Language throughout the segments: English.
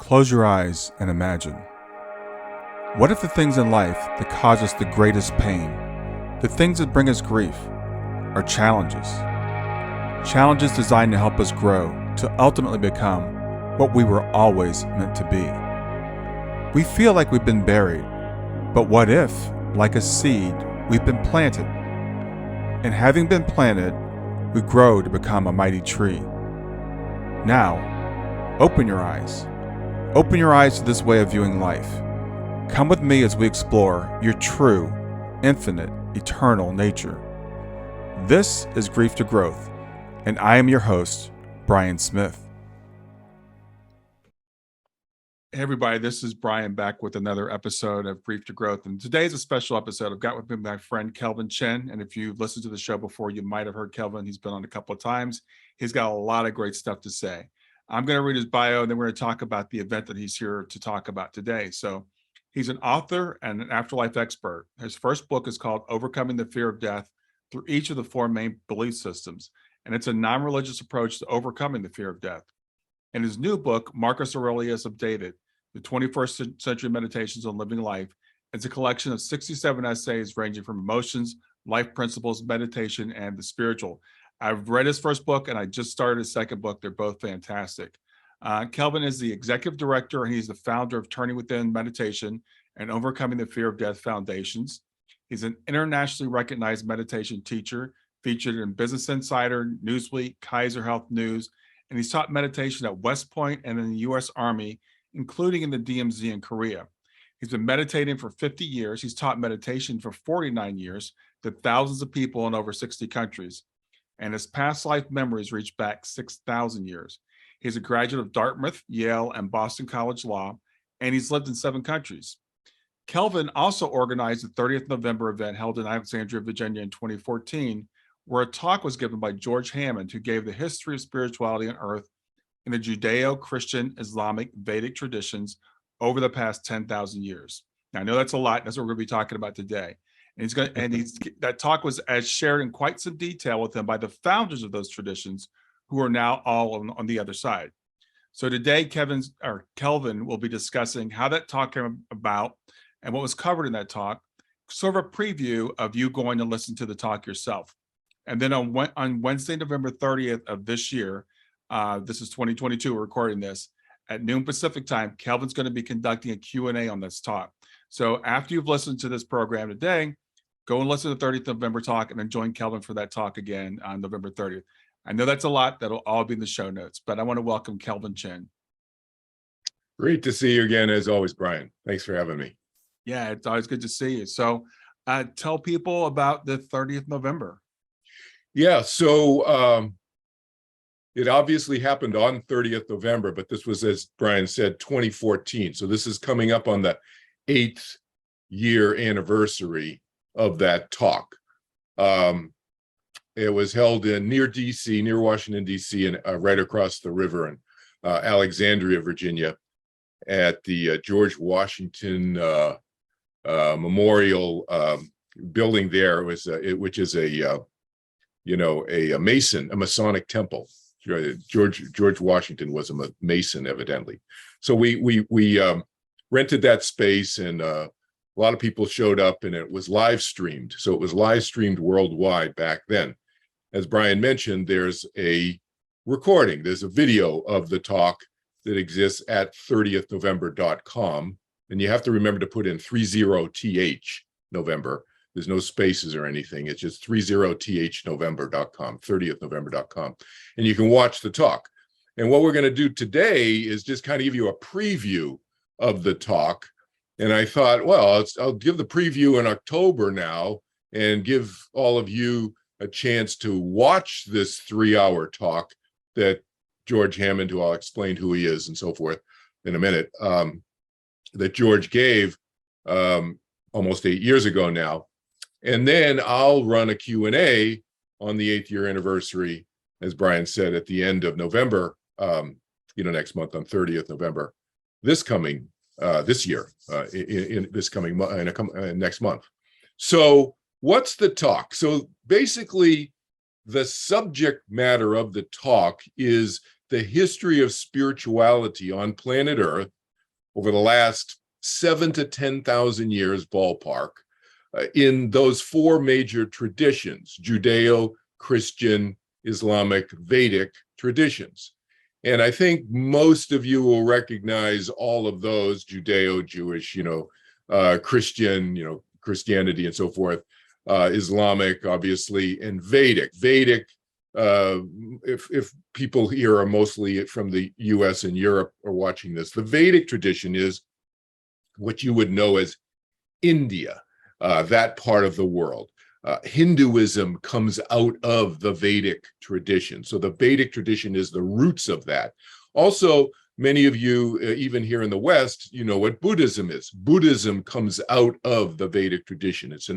Close your eyes and imagine. What if the things in life that cause us the greatest pain, the things that bring us grief, are challenges? Challenges designed to help us grow, to ultimately become what we were always meant to be. We feel like we've been buried, but what if, like a seed, we've been planted? And having been planted, we grow to become a mighty tree. Now, open your eyes. Open your eyes to this way of viewing life. Come with me as we explore your true, infinite, eternal nature. This is Grief to Growth, and I am your host, Brian Smith. Hey everybody, this is Brian back with another episode of Grief to Growth, and today is a special episode. I've got with me my friend Kelvin Chin, and if you've listened to the show before, you might have heard Kelvin. He's been on a couple of times. He's got a lot of great stuff to say. I'm going to read his bio, and then we're going to talk about the event that he's here to talk about today. So he's an author and an afterlife expert. His first book is called Overcoming the Fear of Death Through Each of the Four Main Belief Systems, and it's a non-religious approach to overcoming the fear of death. In his new book, Marcus Aurelius Updated, The 21st Century Meditations on Living Life, it's a collection of 67 essays ranging from emotions, life principles, meditation, and the spiritual. I've read his first book, and I just started his second book. They're both fantastic. Kelvin is the executive director, and he's the founder of Turning Within Meditation and Overcoming the Fear of Death Foundations. He's an internationally recognized meditation teacher, featured in Business Insider, Newsweek, Kaiser Health News, and he's taught meditation at West Point and in the U.S. Army, including in the DMZ in Korea. He's been meditating for 50 years. He's taught meditation for 49 years to thousands of people in over 60 countries. And his past life memories reach back 6,000 years. He's a graduate of Dartmouth, Yale, and Boston College Law, and he's lived in 7 countries. Kelvin also organized the 30th November event held in Alexandria, Virginia in 2014, where a talk was given by George Hammond, who gave the history of spirituality on Earth in the Judeo-Christian-Islamic-Vedic traditions over the past 10,000 years. Now, I know that's a lot. That's what we're going to be talking about today. That talk was as shared in quite some detail with him by the founders of those traditions, who are now all on the other side. So today, Kelvin will be discussing how that talk came about and what was covered in that talk, sort of a preview of you going to listen to the talk yourself. And then on Wednesday, November 30th of this year, this is 2022, we're recording this, at noon Pacific time, Kelvin's going to be conducting a Q&A on this talk. So after you've listened to this program today, go and listen to the 30th November talk and then join Kelvin for that talk again on November 30th. I know that's a lot. That'll all be in the show notes, but I want to welcome Kelvin Chin. Great to see you again, as always, Brian. Thanks for having me. Yeah, it's always good to see you. So tell people about the 30th November. Yeah, so it obviously happened on 30th November, but this was, as Brian said, 2014. So this is coming up on the 8th year anniversary of that talk. It was held near DC, near Washington, DC, and right across the river in Alexandria, Virginia, at the George Washington Memorial building there, which is a Masonic temple. George Washington was a Mason, evidently. So we rented that space, and a lot of people showed up, and it was live streamed. So it was live streamed worldwide back then. As Brian mentioned, there's a recording, there's a video of the talk that exists at 30thnovember.com. And you have to remember to put in 30th November. There's no spaces or anything. It's just 30thnovember.com, 30thnovember.com. And you can watch the talk. And what we're going to do today is just kind of give you a preview of the talk. And I thought, well, I'll give the preview in October now and give all of you a chance to watch this 3-hour talk that George Hammond, who I'll explain who he is and so forth in a minute, that George gave almost 8 years ago now. And then I'll run a Q&A on the 8th year anniversary, as Brian said, at the end of November, next month on 30th November, this year, next month. So what's the talk? So basically, the subject matter of the talk is the history of spirituality on planet Earth over the last 7 to 10,000 years ballpark in those four major traditions: Judeo-Christian, Islamic, Vedic traditions. And I think most of you will recognize all of those: Judeo, Jewish, Christian, Christianity and so forth, Islamic, obviously, and Vedic. Vedic, if people here are mostly from the US and Europe are watching this, the Vedic tradition is what you would know as India, that part of the world. Hinduism comes out of the Vedic tradition. So the Vedic tradition is the roots of that. Also, many of you, even here in the West, you know what Buddhism is. Buddhism comes out of the Vedic tradition. It's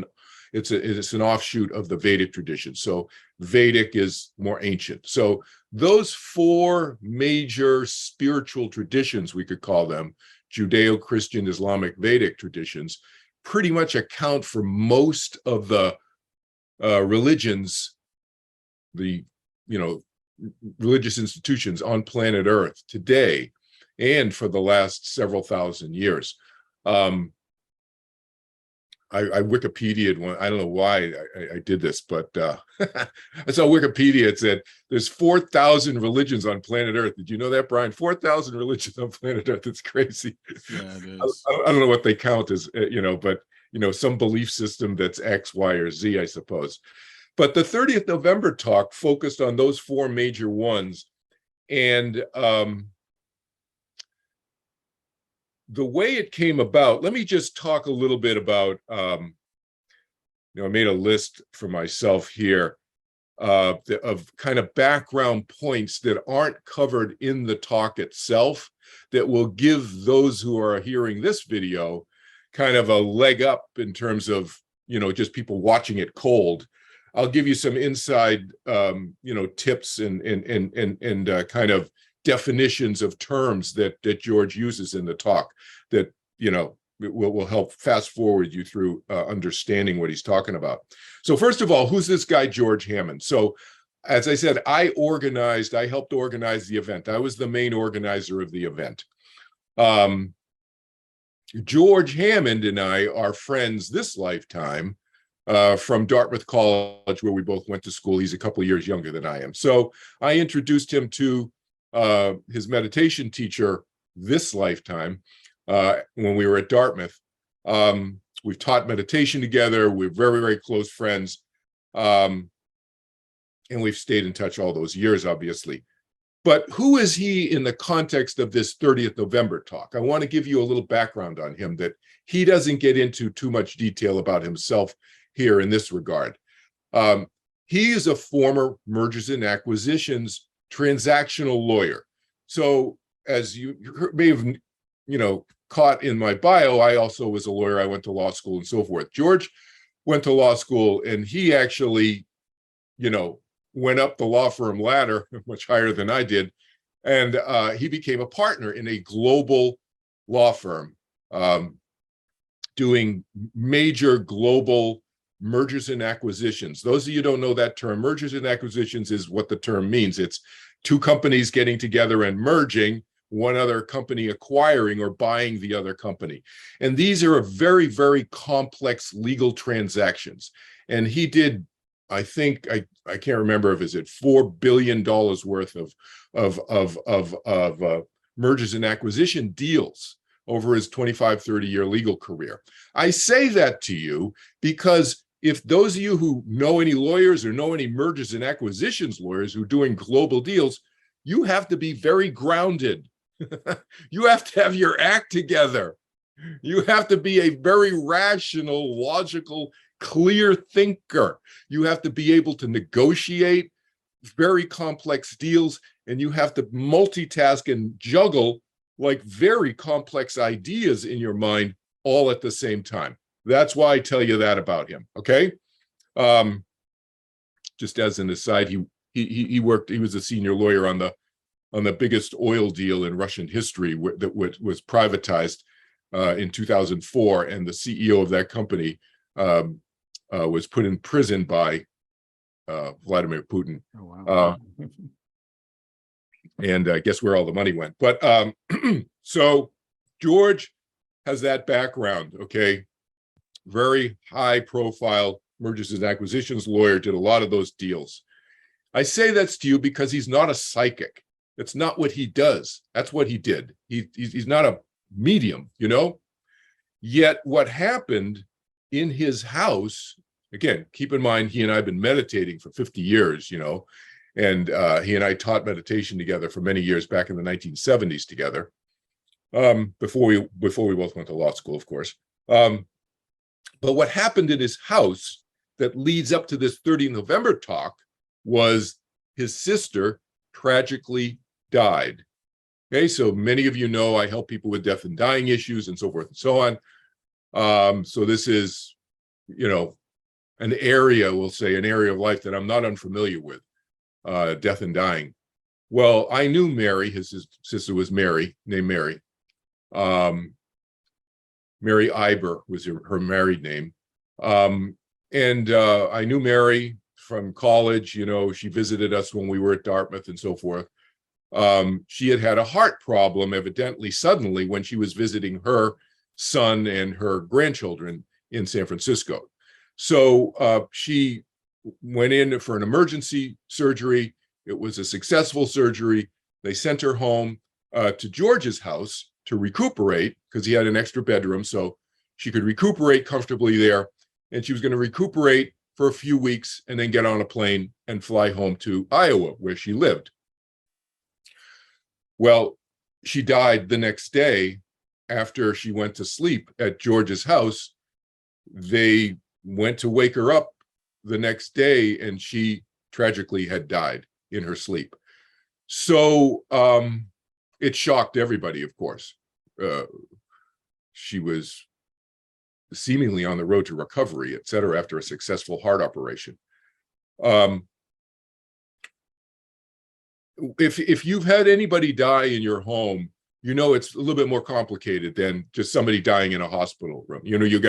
an offshoot of the Vedic tradition. So Vedic is more ancient. So those four major spiritual traditions, we could call them, Judeo-Christian, Islamic, Vedic traditions, pretty much account for most of the religions, the religious institutions on planet Earth today and for the last several thousand years. I Wikipedia'd one. I don't know why I did this, but I saw Wikipedia. It said there's 4,000 religions on planet Earth. Did you know that, Brian? 4,000 religions on planet Earth. It's crazy. Yeah, it is. I don't know what they count as, but some belief system that's X, Y, or Z, I suppose. But the 30th November talk focused on those four major ones. And the way it came about, let me just talk a little bit about, I made a list for myself here of kind of background points that aren't covered in the talk itself that will give those who are hearing this video kind of a leg up in terms of, just people watching it cold. I'll give you some inside, tips and kind of definitions of terms that George uses in the talk that, will help fast forward you through understanding what he's talking about. So first of all, who's this guy, George Hammond? So as I said, I helped organize the event. I was the main organizer of the event. George Hammond and I are friends this lifetime from Dartmouth College, where we both went to school. He's a couple of years younger than I am. So I introduced him to his meditation teacher this lifetime when we were at Dartmouth. We've taught meditation together. We're very, very close friends. And we've stayed in touch all those years, obviously. But who is he in the context of this 30th November talk? I want to give you a little background on him that he doesn't get into too much detail about himself here in this regard. He is a former mergers and acquisitions transactional lawyer. So as you may have, caught in my bio, I also was a lawyer. I went to law school and so forth. George went to law school, and he actually, went up the law firm ladder much higher than I did. And he became a partner in a global law firm doing major global mergers and acquisitions. Those of you who don't know that term, mergers and acquisitions is what the term means. It's two companies getting together and merging, one other company acquiring or buying the other company. And these are very, very complex legal transactions. And he did, I think, I can't remember if it's $4 billion worth of mergers and acquisition deals over his 25, 30-year legal career. I say that to you because if those of you who know any lawyers or know any mergers and acquisitions lawyers who are doing global deals, you have to be very grounded. You have to have your act together. You have to be a very rational, logical, clear thinker. You have to be able to negotiate very complex deals, and you have to multitask and juggle like very complex ideas in your mind all at the same time. That's why I tell you that about him. Okay. Just as an aside, he was a senior lawyer on the biggest oil deal in Russian history that was privatized in 2004, and the CEO of that company was put in prison by Vladimir Putin. Oh, wow. And guess where all the money went. But so George has that background, okay? Very high profile mergers and acquisitions lawyer, did a lot of those deals. I say that's to you because he's not a psychic. It's not what he does. That's what he did. He's not a medium, you know? Yet what happened in his house, again, keep in mind, he and I have been meditating for 50 years, you know, and he and I taught meditation together for many years back in the 1970s together, before we both went to law school, of course. But what happened in his house that leads up to this 30 November talk was his sister tragically died. Okay, so many of you know I help people with death and dying issues and so forth and so on. So this is, you know, an area, we'll say, an area of life that I'm not unfamiliar with, death and dying. Well, I knew Mary, his sister was Mary, named Mary. Mary Iber was her married name. I knew Mary from college, you know, she visited us when we were at Dartmouth and so forth. She had had a heart problem, evidently, suddenly when she was visiting her son and her grandchildren in San Francisco. So she went in for an emergency surgery. It was a successful surgery. They sent her home to George's house to recuperate because he had an extra bedroom, so she could recuperate comfortably there. And she was going to recuperate for a few weeks and then get on a plane and fly home to Iowa, where she lived. Well, she died the next day after she went to sleep at George's house. They went to wake her up the next day, and she tragically had died in her sleep. So it shocked everybody, of course. She was seemingly on the road to recovery, et cetera, after a successful heart operation. If you've had anybody die in your home, you know it's a little bit more complicated than just somebody dying in a hospital room. You know, you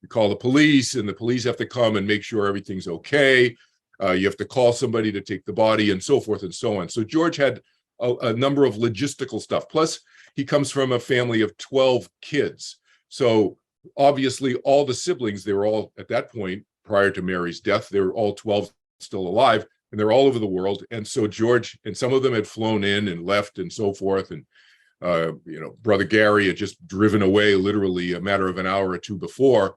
call the police, and the police have to come and make sure everything's okay. You have to call somebody to take the body and so forth and so on. So George had a number of logistical stuff. Plus, he comes from a family of 12 kids. So obviously, all the siblings, they were all, at that point, prior to Mary's death, they were all 12 still alive, and they're all over the world. And so George, and some of them had flown in and left and so forth. And, you know, Brother Gary had just driven away literally a matter of an hour or two before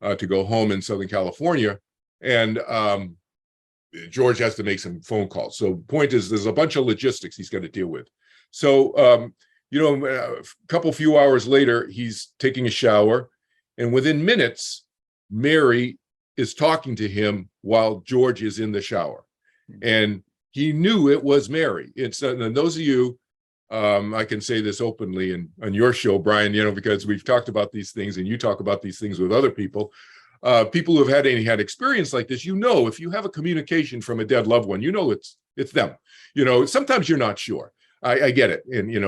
to go home in Southern California. And George has to make some phone calls. So the point is, there's a bunch of logistics he's got to deal with. So, you know, a few hours later, he's taking a shower, and within minutes, Mary is talking to him while George is in the shower. And he knew it was Mary. And those of you, I can say this openly on your show, Brian, you know, because we've talked about these things and you talk about these things with other people. People who have had experience like this, you know, if you have a communication from a dead loved one, you know it's them. You know, sometimes you're not sure. I get it, and you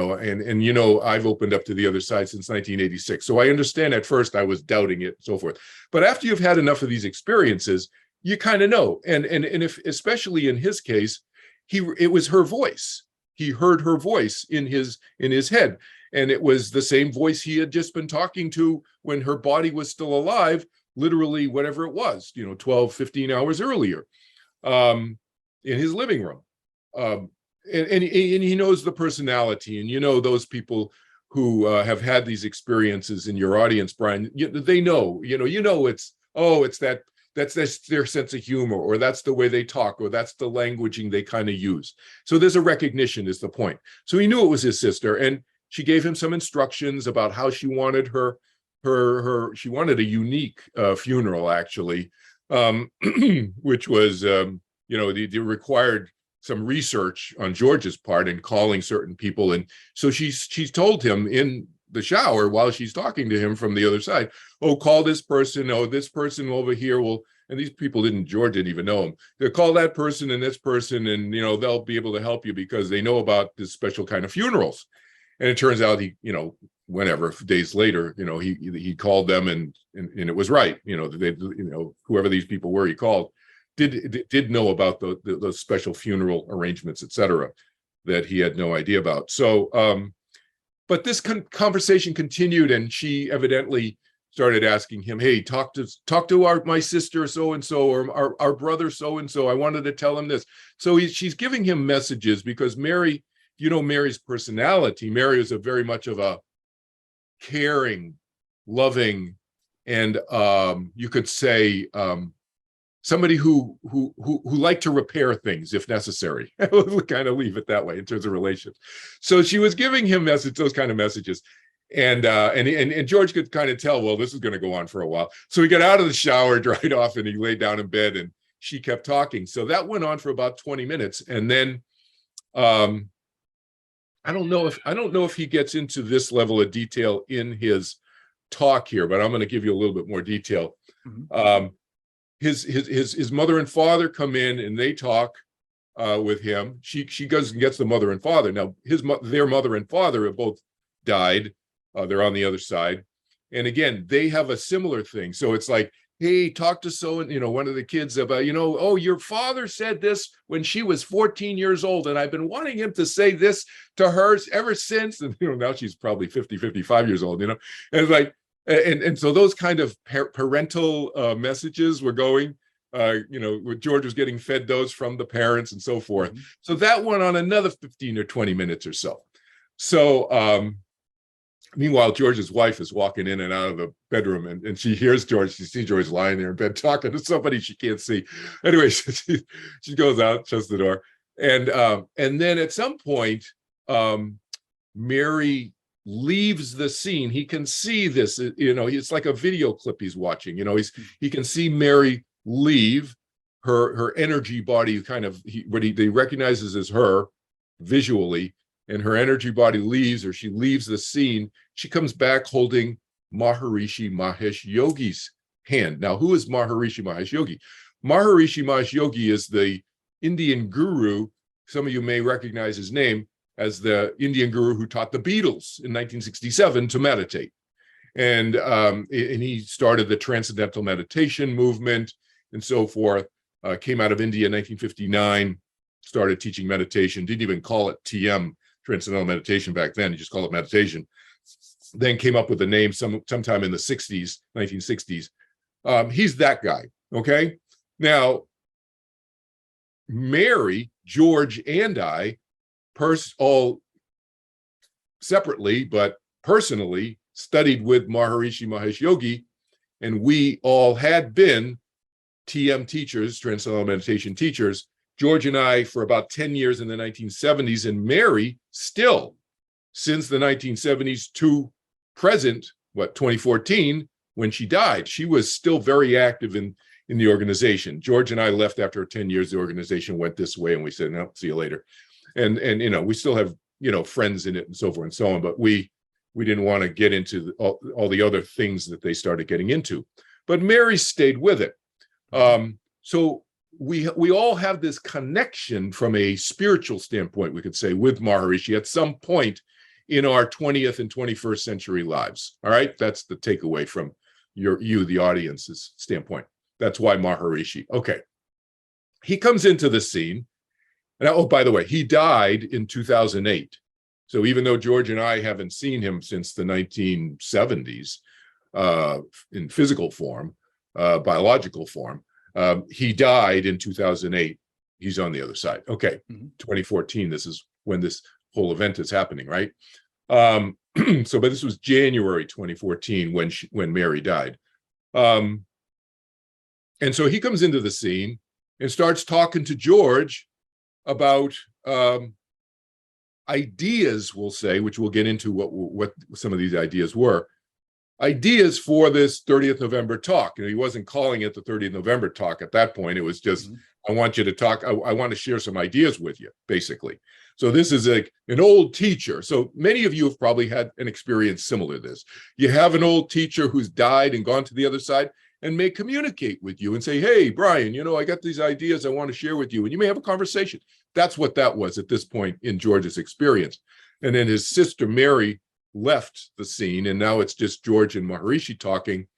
know, I've opened up to the other side since 1986, so I understand. At first, I was doubting it, and so forth. But after you've had enough of these experiences, you kind of know. And if, especially in his case, it was her voice. He heard her voice in his head, and it was the same voice he had just been talking to when her body was still alive. Literally, whatever it was, you know, 12, 15 hours earlier, in his living room. And he knows the personality, and you know, those people who have had these experiences in your audience, Brian, they know, that's their sense of humor, or that's the way they talk, or that's the languaging they kind of use. So there's a recognition is the point. So he knew it was his sister, and she gave him some instructions about how she wanted she wanted a unique funeral, actually, which was, you know, they required some research on George's part and calling certain people. And so she's told him in the shower while she's talking to him from the other side, oh, call this person, oh, this person over here will, and these people George didn't even know him. They'll call that person and this person, and, you know, they'll be able to help you because they know about this special kind of funerals. And it turns out he, you know, whenever days later, you know, he called them and it was right. You know, they, you know, whoever these people were, he called, did know about the special funeral arrangements, et cetera, that he had no idea about. So but this conversation continued, and she evidently started asking him, hey, talk to my sister so-and-so, or our brother so-and-so. I wanted to tell him this. So she's giving him messages, because Mary, Mary's personality, Mary is a very much of a caring, loving, and you could say somebody who liked to repair things if necessary. We'll kind of leave it that way in terms of relations. So she was giving him those kind of messages. And George could kind of tell, well, this is going to go on for a while. So he got out of the shower, dried off, and he laid down in bed, and she kept talking. So that went on for about 20 minutes. And then I don't know if he gets into this level of detail in his talk here, but I'm going to give you a little bit more detail. Mm-hmm. His mother and father come in, and they talk with him. She goes and gets the mother and father. Now their mother and father have both died. They're on the other side. And again, they have a similar thing. So it's like, hey, talk to one of the kids about, oh, your father said this when she was 14 years old, and I've been wanting him to say this to her ever since. And, now she's probably 50, 55 years old, and it's like, and so those kind of parental messages were going, George was getting fed those from the parents and so forth. Mm-hmm. So that went on another 15 or 20 minutes or so. So, meanwhile, George's wife is walking in and out of the bedroom, and she hears George. She sees George lying there in bed talking to somebody she can't see. Anyway, she goes out, shuts the door, and then at some point, Mary leaves the scene. He can see this. It's like a video clip he's watching. He can see Mary leave. Her energy body what he recognizes as her visually. And her energy body leaves, or she leaves the scene. She comes back holding Maharishi Mahesh Yogi's hand. Now, who is Maharishi Mahesh Yogi? Maharishi Mahesh Yogi is the Indian guru. Some of you may recognize his name as the Indian guru who taught the Beatles in 1967 to meditate. And he started the Transcendental Meditation movement and so forth. Came out of India in 1959, started teaching meditation, didn't even call it TM, Transcendental Meditation, back then. You just call it meditation. Then came up with the name sometime in the 60s, 1960s. He's that guy, okay? Now, Mary, George, and I, all separately, but personally, studied with Maharishi Mahesh Yogi, and we all had been TM teachers, Transcendental Meditation teachers. George and I for about 10 years in the 1970s, and Mary still since the 1970s to present, 2014, when she died. She was still very active in the organization. George and I left after 10 years. The organization went this way, and we said, no, see you later. And we still have, friends in it and so forth and so on, but we didn't want to get into all the other things that they started getting into. But Mary stayed with it. So we all have this connection from a spiritual standpoint, we could say, with Maharishi at some point in our 20th and 21st century lives. All right, that's the takeaway from the audience's standpoint. That's why Maharishi. Okay, he comes into the scene, and oh, by the way, he died in 2008. So even though George and I haven't seen him since the 1970s in physical form, biological form, he died in 2008. He's on the other side. Okay, 2014, this is when this whole event is happening, right? But this was January 2014 when Mary died. And so he comes into the scene and starts talking to George about ideas, we'll say, which we'll get into what some of these ideas were. Ideas for this 30th November talk. He wasn't calling it the 30th November talk at that point. It was just, I want you to talk. I want to share some ideas with you, basically. So this is an old teacher. So many of you have probably had an experience similar to this. You have an old teacher who's died and gone to the other side and may communicate with you and say, hey, Brian, I got these ideas I want to share with you. And you may have a conversation. That's what that was at this point in George's experience. And then his sister, Mary, left the scene, and now it's just George and Maharishi talking,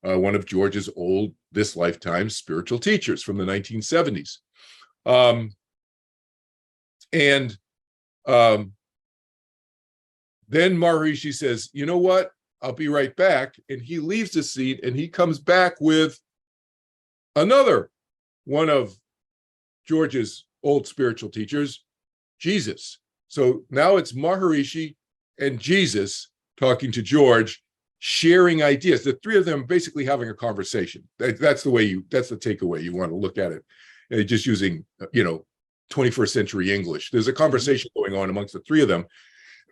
one of George's this lifetime spiritual teachers from the 1970s. Then Maharishi says, you know what? I'll be right back. And he leaves the seat and he comes back with another one of George's old spiritual teachers, Jesus. So now it's Maharishi and Jesus talking to George, sharing ideas. The three of them basically having a conversation. That's the takeaway you want to look at it. Just using, 21st century English. There's a conversation going on amongst the three of them.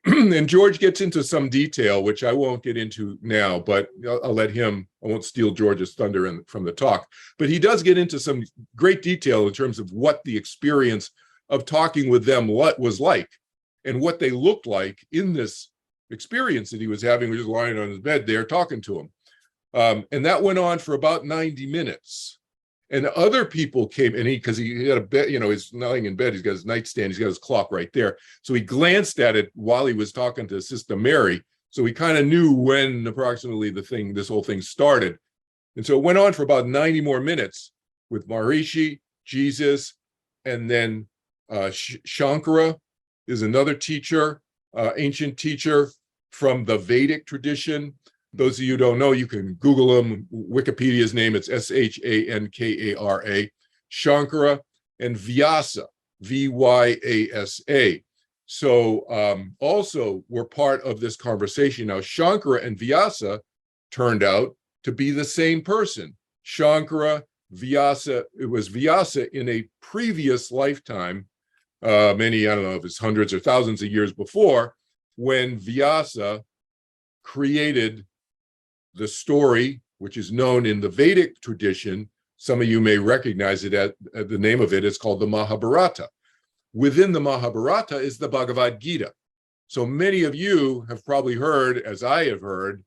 And George gets into some detail, which I won't get into now, but I'll let him, I won't steal George's thunder from the talk. But he does get into some great detail in terms of what the experience of talking with them was like and what they looked like in this experience that he was having, just lying on his bed there talking to him. And that went on for about 90 minutes. And other people came, and because he had a bed, he's lying in bed, he's got his nightstand, he's got his clock right there. So he glanced at it while he was talking to Sister Mary. So he kind of knew when approximately this whole thing started. And so it went on for about 90 more minutes with Maharishi, Jesus, and then Shankara is another teacher, ancient teacher from the Vedic tradition. Those of you who don't know, you can Google him. Wikipedia's name, it's Shankara, Shankara, and Vyasa, Vyasa. So also were part of this conversation. Now, Shankara and Vyasa turned out to be the same person. Shankara, Vyasa, it was Vyasa in a previous lifetime, many, I don't know if it's hundreds or thousands of years before, when Vyasa created the story, which is known in the Vedic tradition. Some of you may recognize it at the name of it. It's called the Mahabharata. Within the Mahabharata is the Bhagavad Gita. So many of you have probably heard, as I have heard,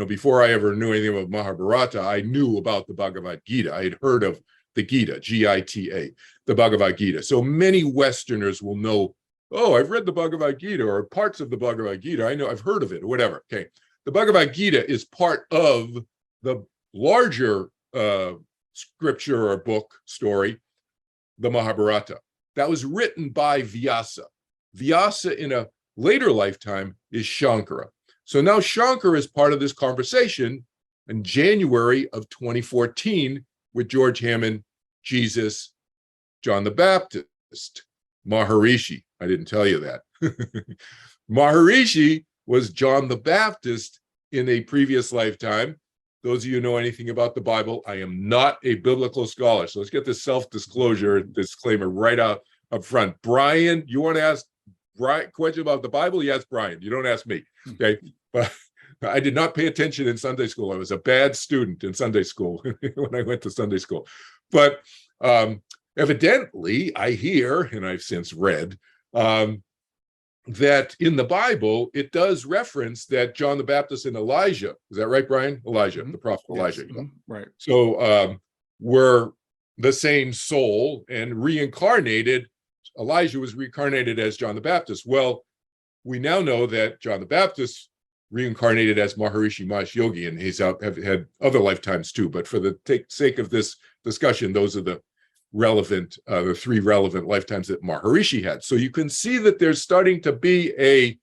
before I ever knew anything about Mahabharata, I knew about the Bhagavad Gita. I had heard of the Gita, Gita, the Bhagavad Gita. So many Westerners will know, oh, I've read the Bhagavad Gita or parts of the Bhagavad Gita. I know, I've heard of it or whatever. Okay. The Bhagavad Gita is part of the larger scripture or book story, the Mahabharata. That was written by Vyasa. Vyasa in a later lifetime is Shankara. So now Shankara is part of this conversation in January of 2014 with George Hammond, Jesus, John the Baptist, Maharishi. I didn't tell you that. Maharishi was John the Baptist in a previous lifetime. Those of you who know anything about the Bible, I am not a biblical scholar. So let's get this self-disclosure disclaimer right out up front. Brian, you want to ask Brian question about the Bible? You ask Brian. You don't ask me. Okay. But I did not pay attention in Sunday school. I was a bad student in Sunday school when I went to Sunday school. But evidently, I hear, and I've since read, that in the Bible, it does reference that John the Baptist and Elijah, is that right, Brian? Elijah, the prophet Elijah. Right. So were the same soul and reincarnated. Elijah was reincarnated as John the Baptist. Well, we now know that John the Baptist reincarnated as Maharishi Mahesh Yogi, and he's have had other lifetimes too. But for the sake of this discussion, those are the relevant, the three relevant lifetimes that Maharishi had. So you can see that there's starting to be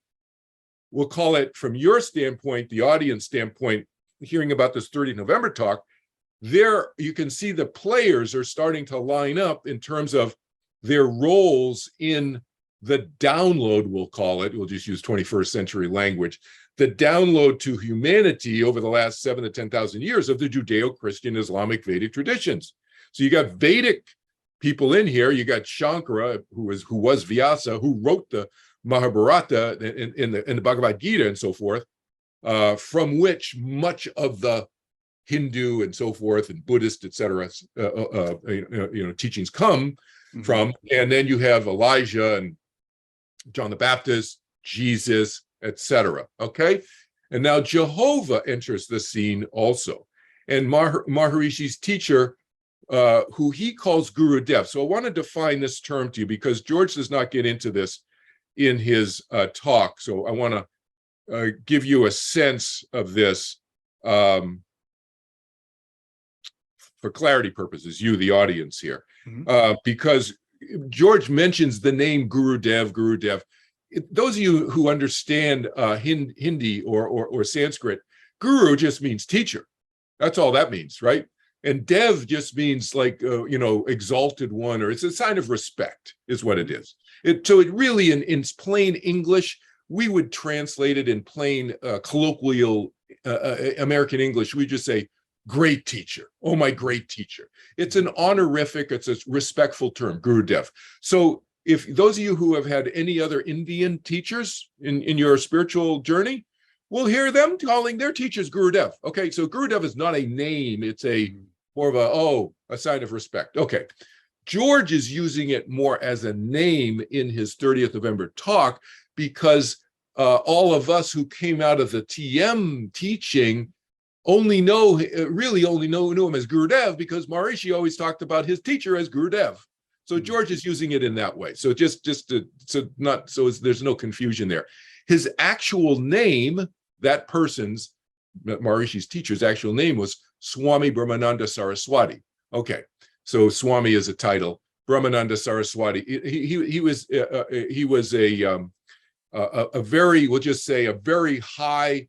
we'll call it from your standpoint, the audience standpoint, hearing about this 30th November talk, there you can see the players are starting to line up in terms of their roles in the download, we'll call it, we'll just use 21st century language, the download to humanity over the last 7,000 to 10,000 years of the Judeo-Christian-Islamic-Vedic traditions. So you got Vedic people in here. You got Shankara, who was Vyasa, who wrote the Mahabharata in the Bhagavad Gita and so forth, from which much of the Hindu and so forth and Buddhist, etc., teachings come from. And then you have Elijah and John the Baptist, Jesus, etc. Okay, and now Jehovah enters the scene also, and Maharishi's teacher, who he calls Guru Dev. So I want to define this term to you because George does not get into this in his talk. So I want to give you a sense of this for clarity purposes, you, the audience here, because George mentions the name Guru Dev. those of you who understand Hindi or Sanskrit, guru just means teacher. That's all that means, right? And dev just means like, exalted one, or it's a sign of respect is what it is. So it really, in plain English, we would translate it in plain colloquial American English. We just say, great teacher. Oh, my great teacher. It's an honorific, it's a respectful term, Gurudev. So if those of you who have had any other Indian teachers in your spiritual journey, we'll hear them calling their teachers Gurudev. Okay, so Gurudev is not a name. It's more of a sign of respect. Okay. George is using it more as a name in his 30th November talk, because all of us who came out of the TM teaching only knew him as Gurudev, because Maharishi always talked about his teacher as Gurudev. So George is using it in that way. So there's no confusion there. His actual name, that person's, Maharishi's teacher's actual name was Swami Brahmananda Saraswati. Okay, so Swami is a title. Brahmananda Saraswati. He was a very, we'll just say, a very high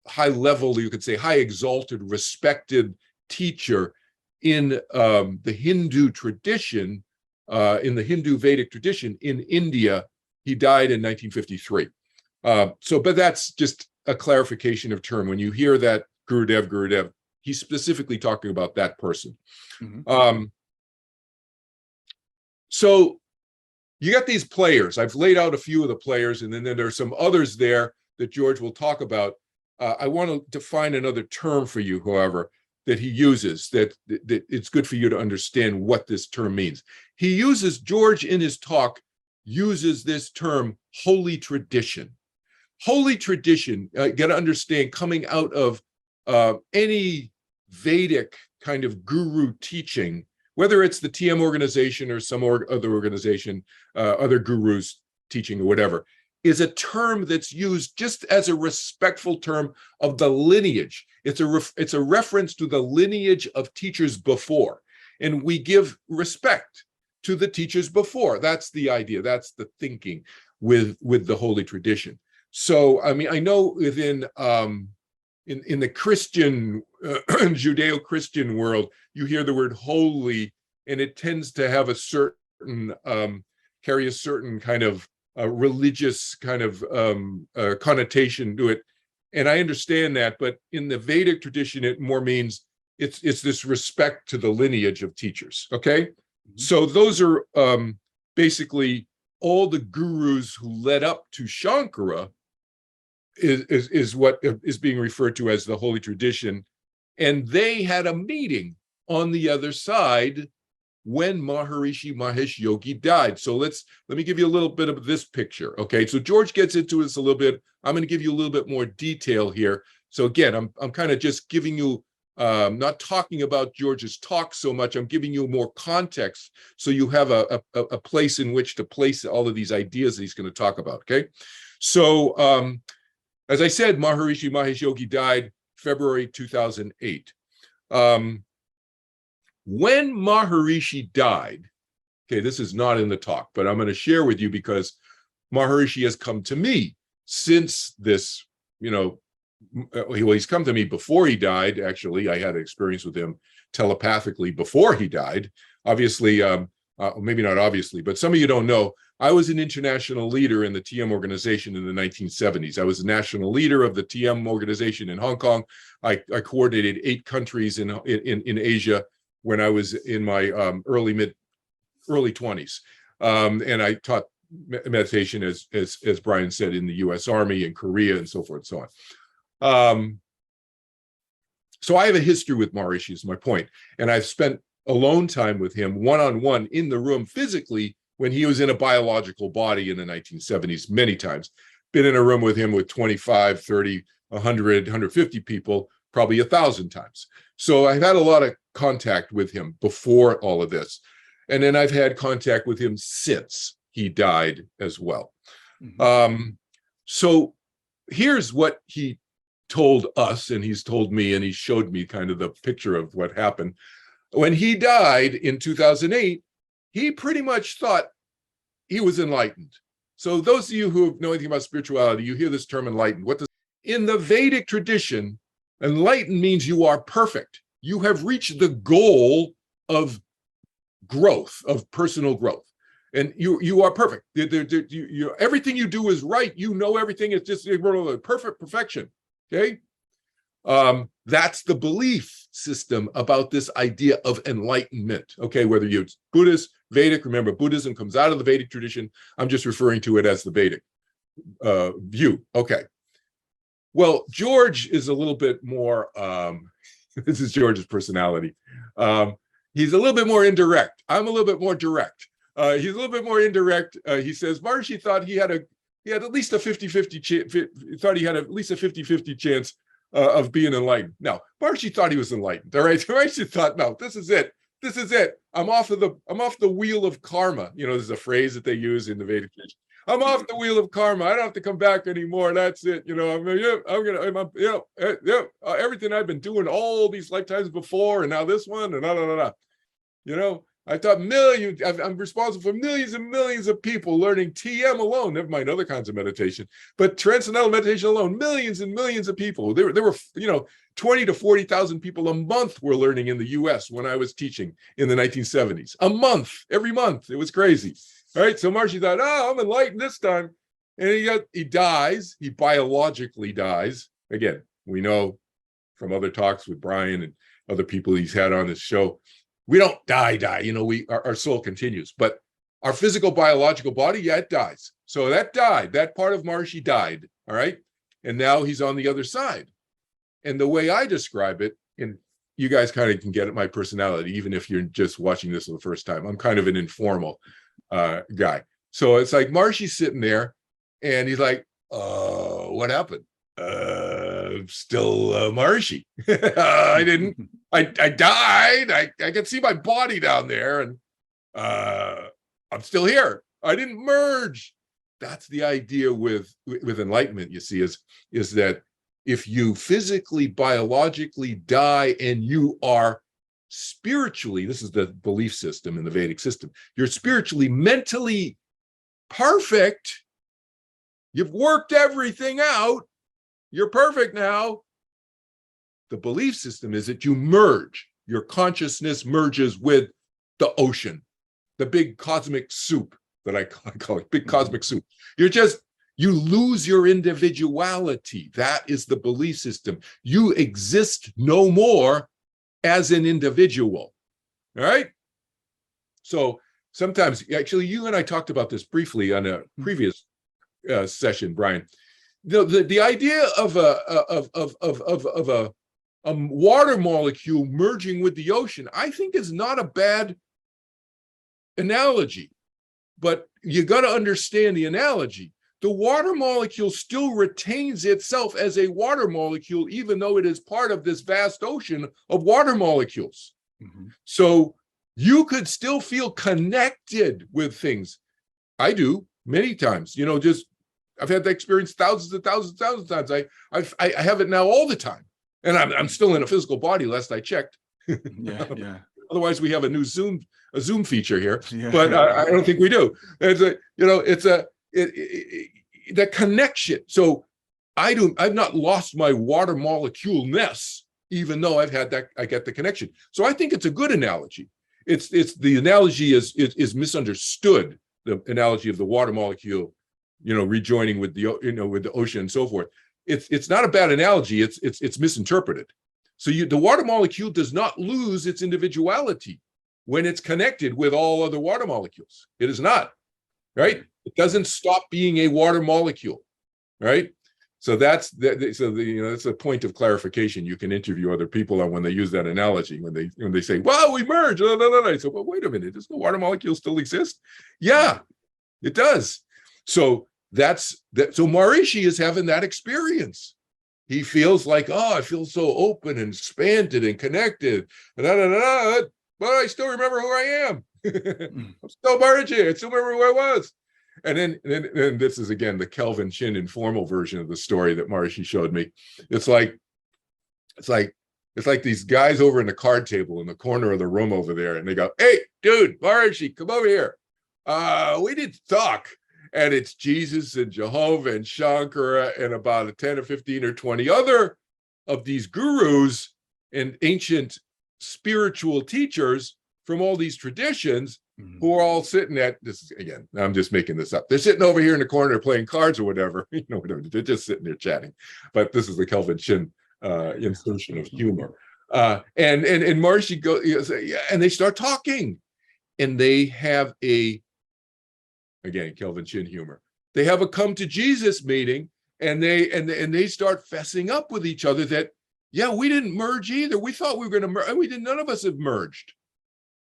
high level, you could say, high exalted, respected teacher in the Hindu tradition, in the Hindu Vedic tradition in India. He died in 1953. But that's just a clarification of term. When you hear that Gurudev, he's specifically talking about that person. So you got these players. I've laid out a few of the players, and then there are some others there that George will talk about. I want to define another term for you, however, that he uses, that it's good for you to understand what this term means. George in his talk uses this term, holy tradition. Holy tradition, got to understand, coming out of any Vedic kind of guru teaching, whether it's the TM organization or some other organization, other gurus teaching or whatever, is a term that's used just as a respectful term of the lineage. It's a reference to the lineage of teachers before, and we give respect to the teachers before. That's the idea. That's the thinking with the holy tradition. So, I mean, I know within in the Christian Judeo-Christian world, you hear the word holy, and it tends to have a certain carry a certain kind of religious kind of connotation to it. And I understand that, but in the Vedic tradition, it more means it's this respect to the lineage of teachers. Okay, so those are basically all the gurus who led up to Shankara. Is what is being referred to as the holy tradition, and they had a meeting on the other side when Maharishi Mahesh Yogi died. So let me give you a little bit of this picture. Okay, so George gets into this a little bit. I'm going to give you a little bit more detail here. So again, I'm kind of just giving you, not talking about George's talk so much. I'm giving you more context so you have a place in which to place all of these ideas that he's going to talk about. Okay, so as I said, Maharishi Mahesh Yogi died February 2008. When Maharishi died, okay, this is not in the talk, but I'm going to share with you because Maharishi has come to me since this, he's come to me before he died. Actually, I had an experience with him telepathically before he died. Obviously, maybe not obviously, but some of you don't know, I was an international leader in the TM organization in the 1970s. I was the national leader of the TM organization in Hong Kong. I coordinated 8 countries in Asia when I was in my early 20s. And I taught meditation, as Brian said, in the US Army and Korea and so forth and so on. So I have a history with Maharishi, is my point. And I've spent alone time with him, one-on-one in the room physically when he was in a biological body in the 1970s, many times. Been in a room with him with 25, 30, 100, 150 people, probably 1,000 times. So I've had a lot of contact with him before all of this. And then I've had contact with him since he died as well. So here's what he told us, and he's told me, and he showed me kind of the picture of what happened. When he died in 2008, he pretty much thought he was enlightened. So those of you who know anything about spirituality, you hear this term enlightened. What does in the Vedic tradition, enlightened means you are perfect. You have reached the goal of growth, of personal growth. And you are perfect. Everything you do is right. You know everything. It's just perfect perfection. Okay. That's the belief system about this idea of enlightenment. Okay, whether you're Buddhist, Vedic, remember Buddhism comes out of the Vedic tradition. I'm just referring to it as the Vedic view. Okay. Well, George is a little bit more, this is George's personality. He's a little bit more indirect. I'm a little bit more direct. He's a little bit more indirect. He says Maharashi thought he had at least a 50-50 chance, thought he had at least a 50-50 chance of being enlightened. Now, Maharashi thought he was enlightened. All right. Maharashi thought, no, this is it. This is it. I'm off the wheel of karma. You know, there's a phrase that they use in the Vedic tradition. I'm off the wheel of karma. I don't have to come back anymore. That's it. You know, everything I've been doing all these lifetimes before, and now this one, and you know, I thought millions, I'm responsible for millions and millions of people learning TM alone, never mind other kinds of meditation, but transcendental meditation alone, millions and millions of people. There were, you know, 20 to 40,000 people a month were learning in the US when I was teaching in the 1970s. A month, every month. It was crazy. All right. So Maharashi thought, oh, I'm enlightened this time. And he dies. He biologically dies. Again, we know from other talks with Brian and other people he's had on this show, we don't die. You know, our soul continues, but our physical biological body, yeah, it dies. So that died. That part of Maharashi died. All right. And now he's on the other side. And the way I describe it, and you guys kind of can get at my personality, even if you're just watching this for the first time, I'm kind of an informal guy. So it's like Maharishi's sitting there and he's like, what happened? Still Maharashi. I died. I can see my body down there, and I'm still here. I didn't merge. That's the idea with enlightenment, you see, is that if you physically, biologically die and you are spiritually, this is the belief system in the Vedic system, you're spiritually, mentally perfect, you've worked everything out, you're perfect now. The belief system is that you merge, your consciousness merges with the ocean, the big cosmic soup that I call it, big cosmic soup. You lose your individuality. That is the belief system. You exist no more as an individual. All right. So sometimes, actually, you and I talked about this briefly on a previous session, Brian. The idea of a water molecule merging with the ocean, I think, is not a bad analogy, but you got to understand the analogy. The water molecule still retains itself as a water molecule, even though it is part of this vast ocean of water molecules. Mm-hmm. So you could still feel connected with things. I do many times, you know, I've had that experience thousands of times. I have it now all the time. And I'm still in a physical body, last I checked. Yeah. Otherwise, we have a new Zoom feature here, but I don't think we do. The connection. So I've not lost my water molecule-ness, even though I get the connection. So I think it's a good analogy. It's the analogy is misunderstood. The analogy of the water molecule, you know, rejoining with the ocean and so forth. It's not a bad analogy. It's misinterpreted. So the water molecule does not lose its individuality when it's connected with all other water molecules. It is not, right? It doesn't stop being a water molecule, right? So that's a point of clarification. You can interview other people on when they use that analogy, when they say, "Well, we merge." So, well, wait a minute, does the water molecule still exist? Yeah, it does. So that's that. So Maharishi is having that experience. He feels like, I feel so open and expanded and connected, but I still remember who I am. I'm still Maharishi. I still remember who I was. And then this is, again, the Kelvin Chin informal version of the story that Maharishi showed me. It's like these guys over in the card table in the corner of the room over there, and they go, "Hey, dude, Maharishi, come over here. We didn't talk. And it's Jesus and Jehovah and Shankara and about 10 or 15 or 20 other of these gurus and ancient spiritual teachers from all these traditions who are all sitting at this. Again, I'm just making this up. They're sitting over here in the corner playing cards or whatever, whatever. They're just sitting there chatting. But this is the Kelvin Chin insertion of humor. And Maharashi goes, yeah, and they start talking, and they have again, Kelvin Chin humor. They have a come to Jesus meeting, and they start fessing up with each other that, yeah, we didn't merge either. We thought we were going to merge. We didn't. None of us have merged.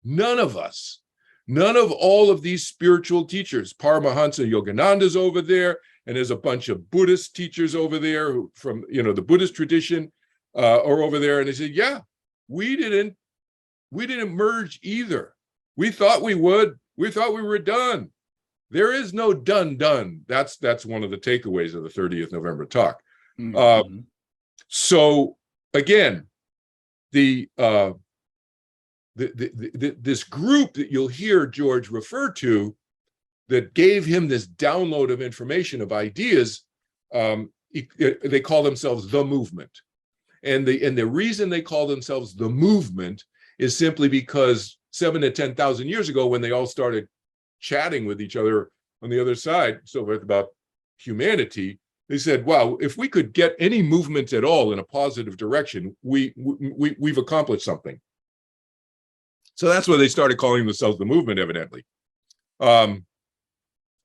None of us. None of all of these spiritual teachers. Paramahansa Yogananda's over there, and there's a bunch of Buddhist teachers over there who, from the Buddhist tradition are over there, and they said, yeah, we didn't merge either. We thought we would. We thought we were done. There is no done. That's one of the takeaways of the 30th November talk. Mm-hmm. So again, this group that you'll hear George refer to that gave him this download of information, of ideas, they call themselves the movement. And the reason they call themselves the movement is simply because 7,000 to 10,000 years ago, when they all started chatting with each other on the other side, so about humanity, they said, wow, if we could get any movement at all in a positive direction, we've accomplished something. So that's why they started calling themselves the movement, evidently. And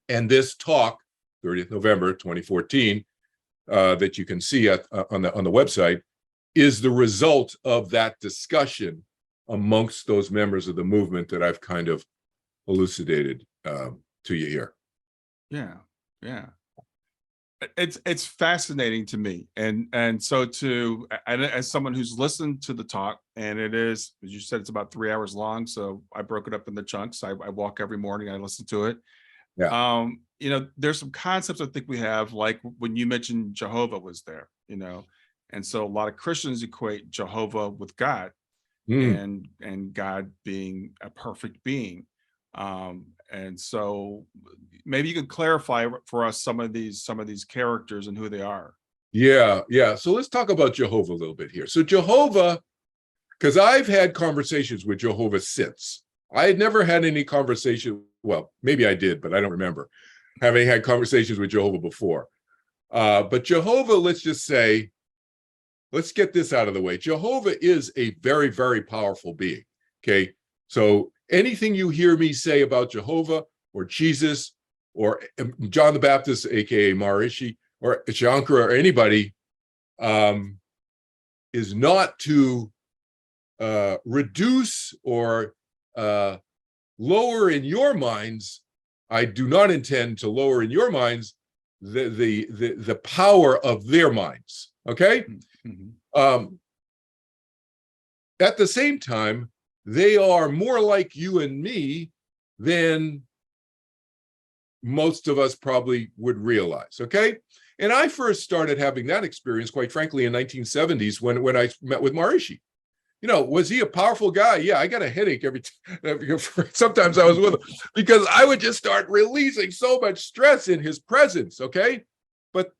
this talk, 30th November 2014, that you can see on the website, is the result of that discussion amongst those members of the movement that I've kind of elucidated to you here. Yeah. It's fascinating to me, and so as someone who's listened to the talk, and it is, as you said, it's about 3 hours long. So I broke it up into chunks. I walk every morning. I listen to it. Yeah. There's some concepts I think we have, like when you mentioned Jehovah was there. And so a lot of Christians equate Jehovah with God, and God being a perfect being. And so maybe you could clarify for us some of these characters and who they are. Yeah. So let's talk about Jehovah a little bit here. So Jehovah, because I've had conversations with Jehovah since. I had never had any conversation. Well, maybe I did, but I don't remember having had conversations with Jehovah before. But Jehovah, let's just say, let's get this out of the way. Jehovah is a very, very powerful being. Okay. So anything you hear me say about Jehovah or Jesus or John the Baptist, aka Maharashi, or Shankara, or anybody, is not to reduce or lower in your minds. I do not intend to lower in your minds the power of their minds. Okay. Mm-hmm. At the same time, they are more like you and me than most of us probably would realize, okay? And I first started having that experience, quite frankly, in 1970s when I met with Maharashi. Was he a powerful guy? Yeah, I got a headache every time. Sometimes I was with him because I would just start releasing so much stress in his presence, okay? But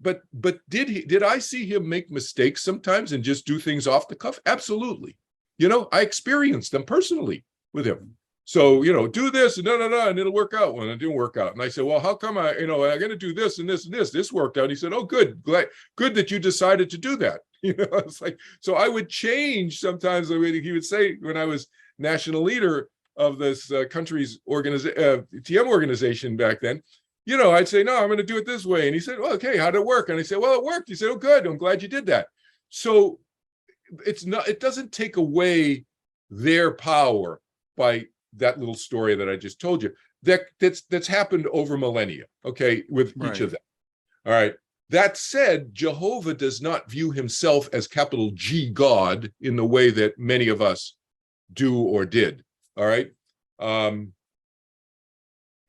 did I see him make mistakes sometimes and just do things off the cuff? Absolutely. I experienced them personally with him. So, do this and and it'll work out when it didn't work out. And I said, well, how come I'm going to do this and this and this? This worked out. He said, oh, good that you decided to do that. It's like, so I would change sometimes the way he would say when I was national leader of this country's TM organization back then. I'd say, no, I'm going to do it this way. And he said, well, okay, how'd it work? And I said, well, it worked. He said, oh, good. I'm glad you did that. So it doesn't take away their power by that little story that I just told you. That's happened over millennia, okay, with each of them. All right. That said, Jehovah does not view himself as capital G God in the way that many of us do or did. All right.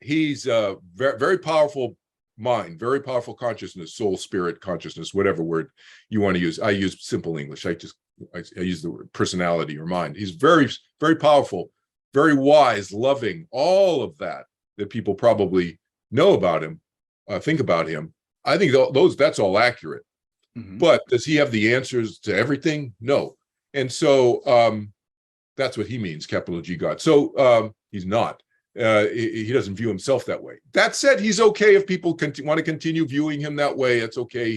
He's a very, very powerful mind, very powerful consciousness, soul, spirit, consciousness, whatever word you want to use. I use simple English. I use the word personality or mind. He's very, very powerful, very wise, loving, all of that. that people probably know about him, think about him. I think that's all accurate. Mm-hmm. But does he have the answers to everything? No. And so that's what he means, capital G God. So he's not. He doesn't view himself that way. That said, he's okay if people want to continue viewing him that way. It's okay.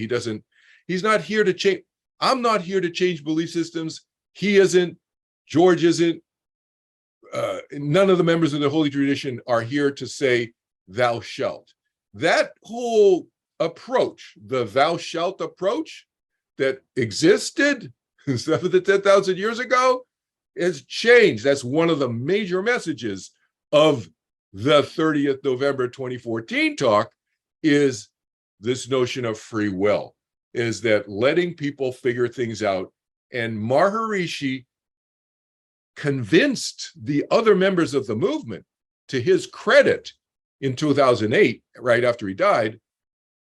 He's not here to change. I'm not here to change belief systems. He isn't. George isn't. None of the members of the holy tradition are here to say, thou shalt. That whole approach, the thou shalt approach that existed 7,000 to 10,000 years ago, has changed. That's one of the major messages of the 30th November 2014 talk, is this notion of free will, is that letting people figure things out. And Maharishi convinced the other members of the movement, to his credit, in 2008, right after he died,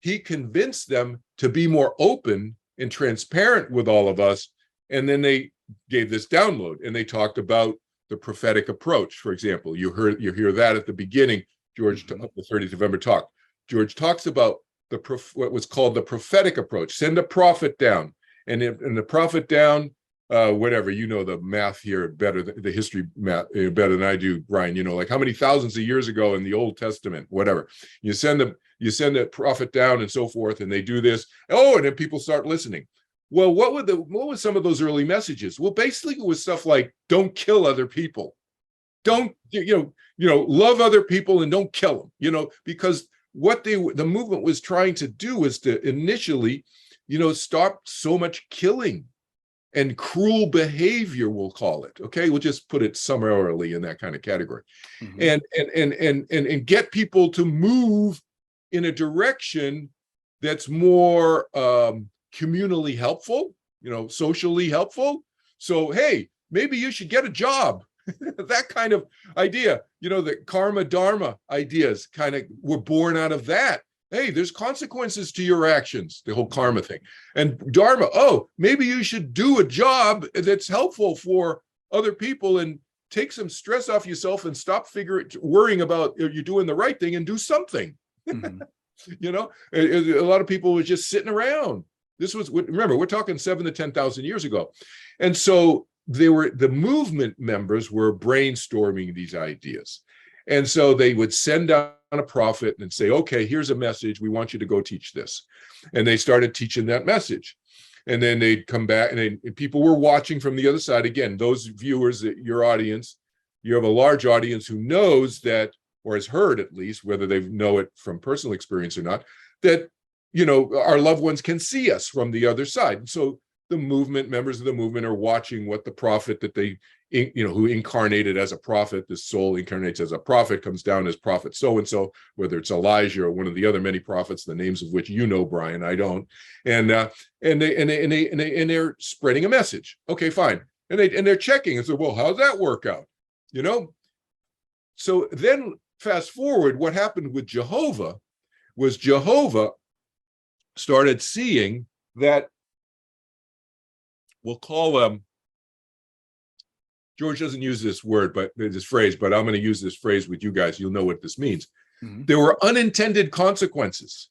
he convinced them to be more open and transparent with all of us. And then they gave this download, and they talked about the prophetic approach. For example, you hear that at the beginning, George, the 30th November talk. George talks about what was called the prophetic approach. Send a prophet down, and the prophet down, whatever, you know the math here better, the history math better than I do, Brian. You know, like how many thousands of years ago in the Old Testament, whatever. You send the prophet down and so forth, and they do this. Oh, and then people start listening. Well, what was some of those early messages? Well, basically it was stuff like, don't kill other people. Don't, love other people and don't kill them, because what the movement was trying to do was to initially, stop so much killing and cruel behavior, we'll call it. Okay, we'll just put it summarily in that kind of category. Mm-hmm. and get people to move in a direction that's more communally helpful, socially helpful. So, hey, maybe you should get a job. That kind of idea, the karma dharma ideas kind of were born out of that. Hey, there's consequences to your actions, the whole karma thing. And dharma, oh, maybe you should do a job that's helpful for other people and take some stress off yourself and stop worrying about you doing the right thing and do something. Mm-hmm. A lot of people were just sitting around. Remember, we're talking 7,000 to 10,000 years ago. And so the movement members were brainstorming these ideas. And so they would send down a prophet and say, okay, here's a message. We want you to go teach this. And they started teaching that message. And then they'd come back, and people were watching from the other side. Again, those viewers, your audience, you have a large audience who knows that, or has heard at least, whether they know it from personal experience or not, that, our loved ones can see us from the other side. And so the members of the movement are watching what the prophet that they, who incarnated as a prophet, this soul incarnates as a prophet, comes down as prophet so-and-so, whether it's Elijah or one of the other many prophets, the names of which Brian, I don't. And they're spreading a message. Okay, fine. And they're checking and say, well, how's that work out? So then fast forward, what happened with Jehovah was Jehovah started seeing that, we'll call them, George doesn't use this phrase, but I'm going to use this phrase with you guys. You'll know what this means. Mm-hmm. There were unintended consequences.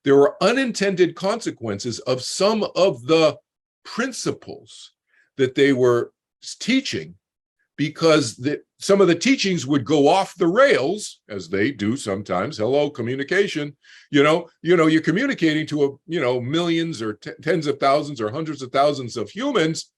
There were unintended consequences of some of the principles that they were teaching, because some of the teachings would go off the rails, as they do sometimes. Hello, communication. You're communicating to millions or tens of thousands or hundreds of thousands of humans.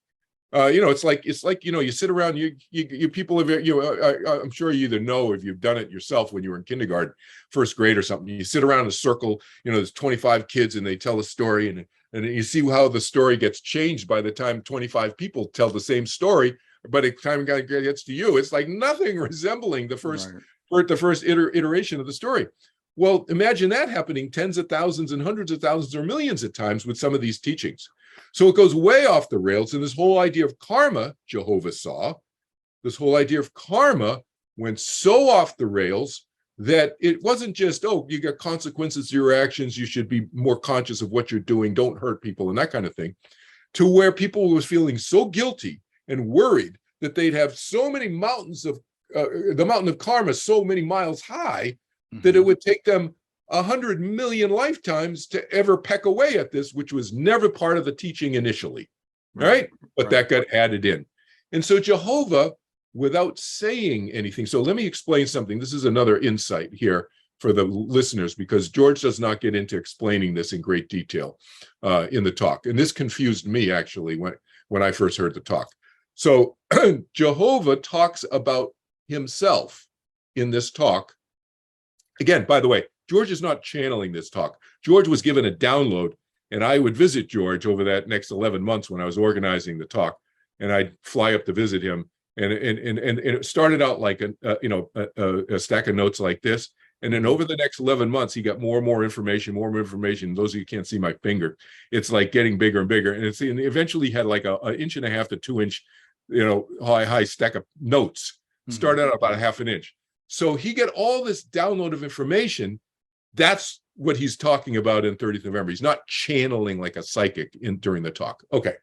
It's like you sit around. You people have I'm sure you either know, or if you've done it yourself when you were in kindergarten, first grade or something. You sit around in a circle. There's 25 kids and they tell a story, and you see how the story gets changed by the time 25 people tell the same story. But by the time it gets to you, it's like nothing resembling the first iteration of the story. Well, imagine that happening tens of thousands and hundreds of thousands or millions of times with some of these teachings. So it goes way off the rails. And this whole idea of karma, Jehovah saw, this whole idea of karma went so off the rails that it wasn't just, oh, you got consequences to your actions, you should be more conscious of what you're doing, don't hurt people, and that kind of thing, to where people was feeling so guilty and worried that they'd have so many mountains of the mountain of karma so many miles high that it would take them 100 million lifetimes to ever peck away at this, which was never part of the teaching initially. Right? But that got added in. And so Jehovah, without saying anything, so let me explain something. This is another insight here for the listeners, because George does not get into explaining this in great detail in the talk. And this confused me, actually, when I first heard the talk. So Jehovah talks about himself in this talk. Again, by the way, George is not channeling this talk. George was given a download, and I would visit George over that next 11 months when I was organizing the talk, and I'd fly up to visit him. And it started out like a stack of notes like this. And then over the next 11 months, he got more and more information, more and more information. Those of you who can't see my finger, it's like getting bigger and bigger. And eventually had like an 1.5 to 2 inch, high stack of notes. Started out about a 1/2 inch. So he got all this download of information. That's what he's talking about in 30th November. He's not channeling like a psychic during the talk. Okay.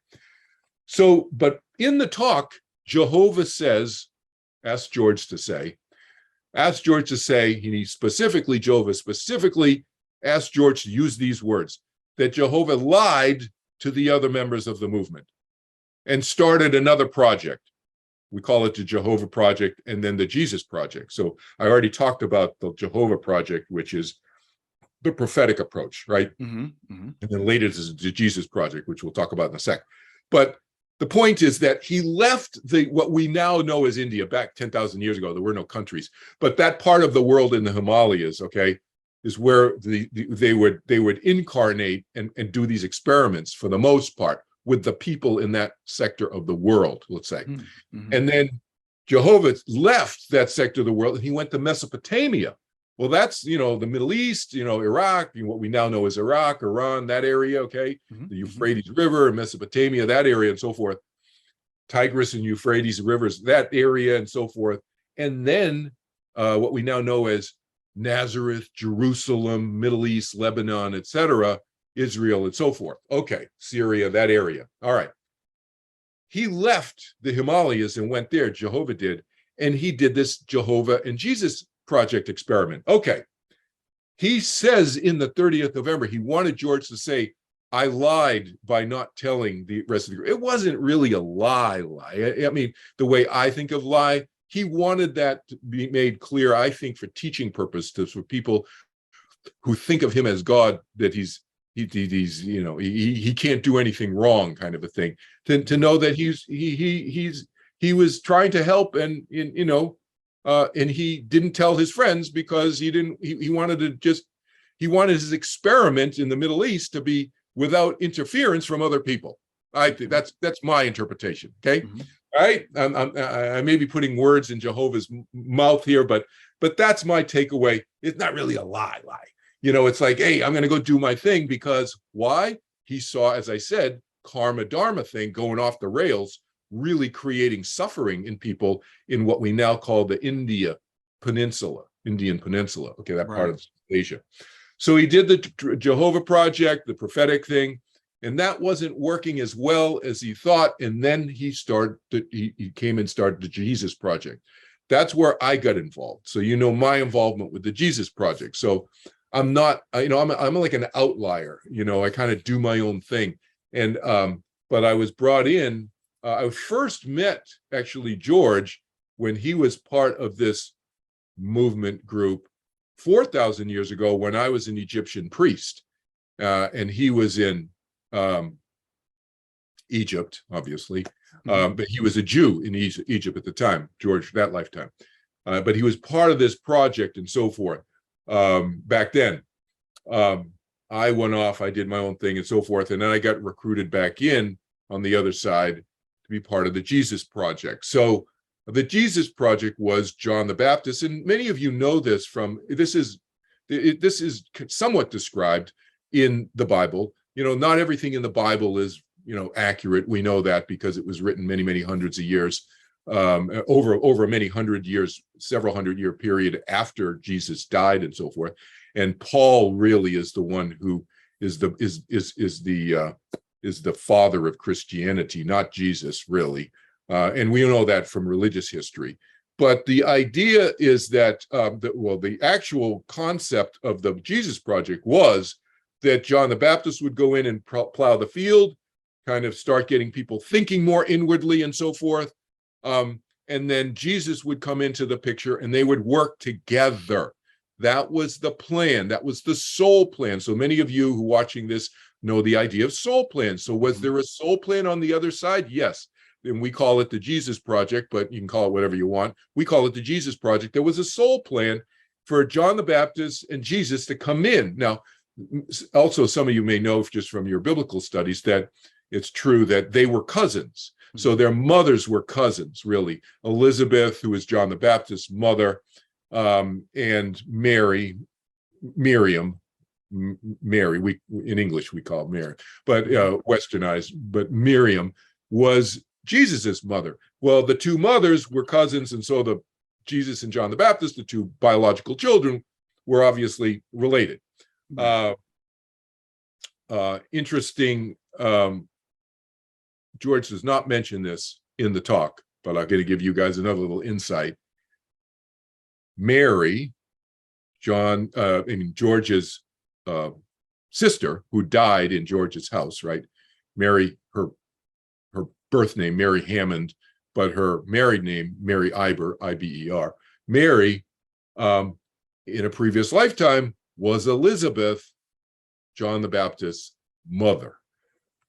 So, but in the talk, Jehovah asked George to say, Jehovah specifically asked George to use these words, that Jehovah lied to the other members of the movement and started another project. We call it the Jehovah Project and then the Jesus Project. So I already talked about the Jehovah Project, which is the prophetic approach, right? And then later there's the Jesus Project, which we'll talk about in a sec. But the point is that he left what we now know as India back 10,000 years ago. There were no countries, but that part of the world in the Himalayas, okay, is where they would incarnate and do these experiments for the most part with the people in that sector of the world, let's say. And then Jehovah left that sector of the world and he went to Mesopotamia. Well, that's, the Middle East, Iraq, what we now know as Iraq, Iran, that area, okay? The Euphrates River, Mesopotamia, that area and so forth. Tigris and Euphrates rivers, that area and so forth. And then what we now know as Nazareth, Jerusalem, Middle East, Lebanon, etc., Israel and so forth. Okay, Syria, that area. All right. He left the Himalayas and went there, Jehovah did, and he did this Jehovah and Jesus Project experiment. Okay. He says in the 30th November, he wanted George to say, I lied by not telling the rest of the group. It wasn't really a lie. I mean, the way I think of lie, he wanted that to be made clear, I think, for teaching purposes, for people who think of him as God, that he's he can't do anything wrong, kind of a thing. To know that he was trying to help, and and he didn't tell his friends because he wanted his experiment in the Middle East to be without interference from other people. I think that's my interpretation. Okay. All right. I may be putting words in Jehovah's mouth here, but that's my takeaway. It's not really a lie. It's like, hey, I'm going to go do my thing because why? He saw, as I said, karma dharma thing going off the rails, really creating suffering in people in what we now call the Indian Peninsula. Okay, that part of Asia. So he did the Jehovah Project, the prophetic thing, and that wasn't working as well as he thought. And then he came and started the Jesus Project. That's where I got involved. So my involvement with the Jesus Project. So I'm not, I'm like an outlier. I kind of do my own thing. And but I was brought in. I first met actually George when he was part of this movement group 4,000 years ago when I was an Egyptian priest, and he was in Egypt, obviously, but he was a Jew in Egypt at the time, George, that lifetime. But he was part of this project and so forth back then. I went off, I did my own thing and so forth, and then I got recruited back in on the other side to be part of the Jesus Project. So the Jesus Project was John the Baptist, and many of you know this from, this is somewhat described in the Bible. Not everything in the Bible is, accurate. We know that because it was written many, many hundreds of years, over many hundred years, several hundred year period after Jesus died and so forth. And Paul really is the one who is the father of Christianity, not Jesus, really. And we know that from religious history. But the idea is that, the actual concept of the Jesus Project was that John the Baptist would go in and plow the field, kind of start getting people thinking more inwardly and so forth. And then Jesus would come into the picture and they would work together. That was the plan. That was the soul plan. So many of you who are watching this know the idea of soul plan. So was there a soul plan on the other side? Yes. And we call it the Jesus Project, but you can call it whatever you want. We call it the Jesus Project. There was a soul plan for John the Baptist and Jesus to come in. Now, also, some of you may know just from your biblical studies that it's true that they were cousins. So their mothers were cousins, really. Elizabeth, who is John the Baptist's mother, and Mary, Miriam, Mary, in English we call it Mary, but westernized, but Miriam was Jesus's mother. Well, the two mothers were cousins, and so the Jesus and John the Baptist, the two biological children, were obviously related. Interesting. George does not mention this in the talk, but I'm going to give you guys another little insight. Mary, George's sister, who died in George's house, right? Mary, her birth name, Mary Hammond, but her married name, Mary Iber, I-B-E-R. Mary, in a previous lifetime, was Elizabeth, John the Baptist's mother.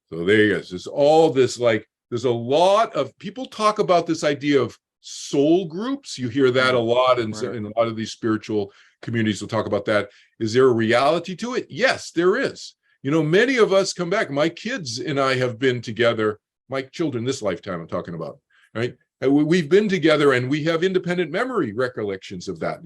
So there you go. There's all this, there's a lot of people talk about this idea of soul groups. You hear that a lot in a lot of these spiritual communities will talk about that. Is there a reality to it? Yes, there is. Many of us come back. My kids and I have been together, my children this lifetime I'm talking about, right? We've been together and we have independent memory recollections of that,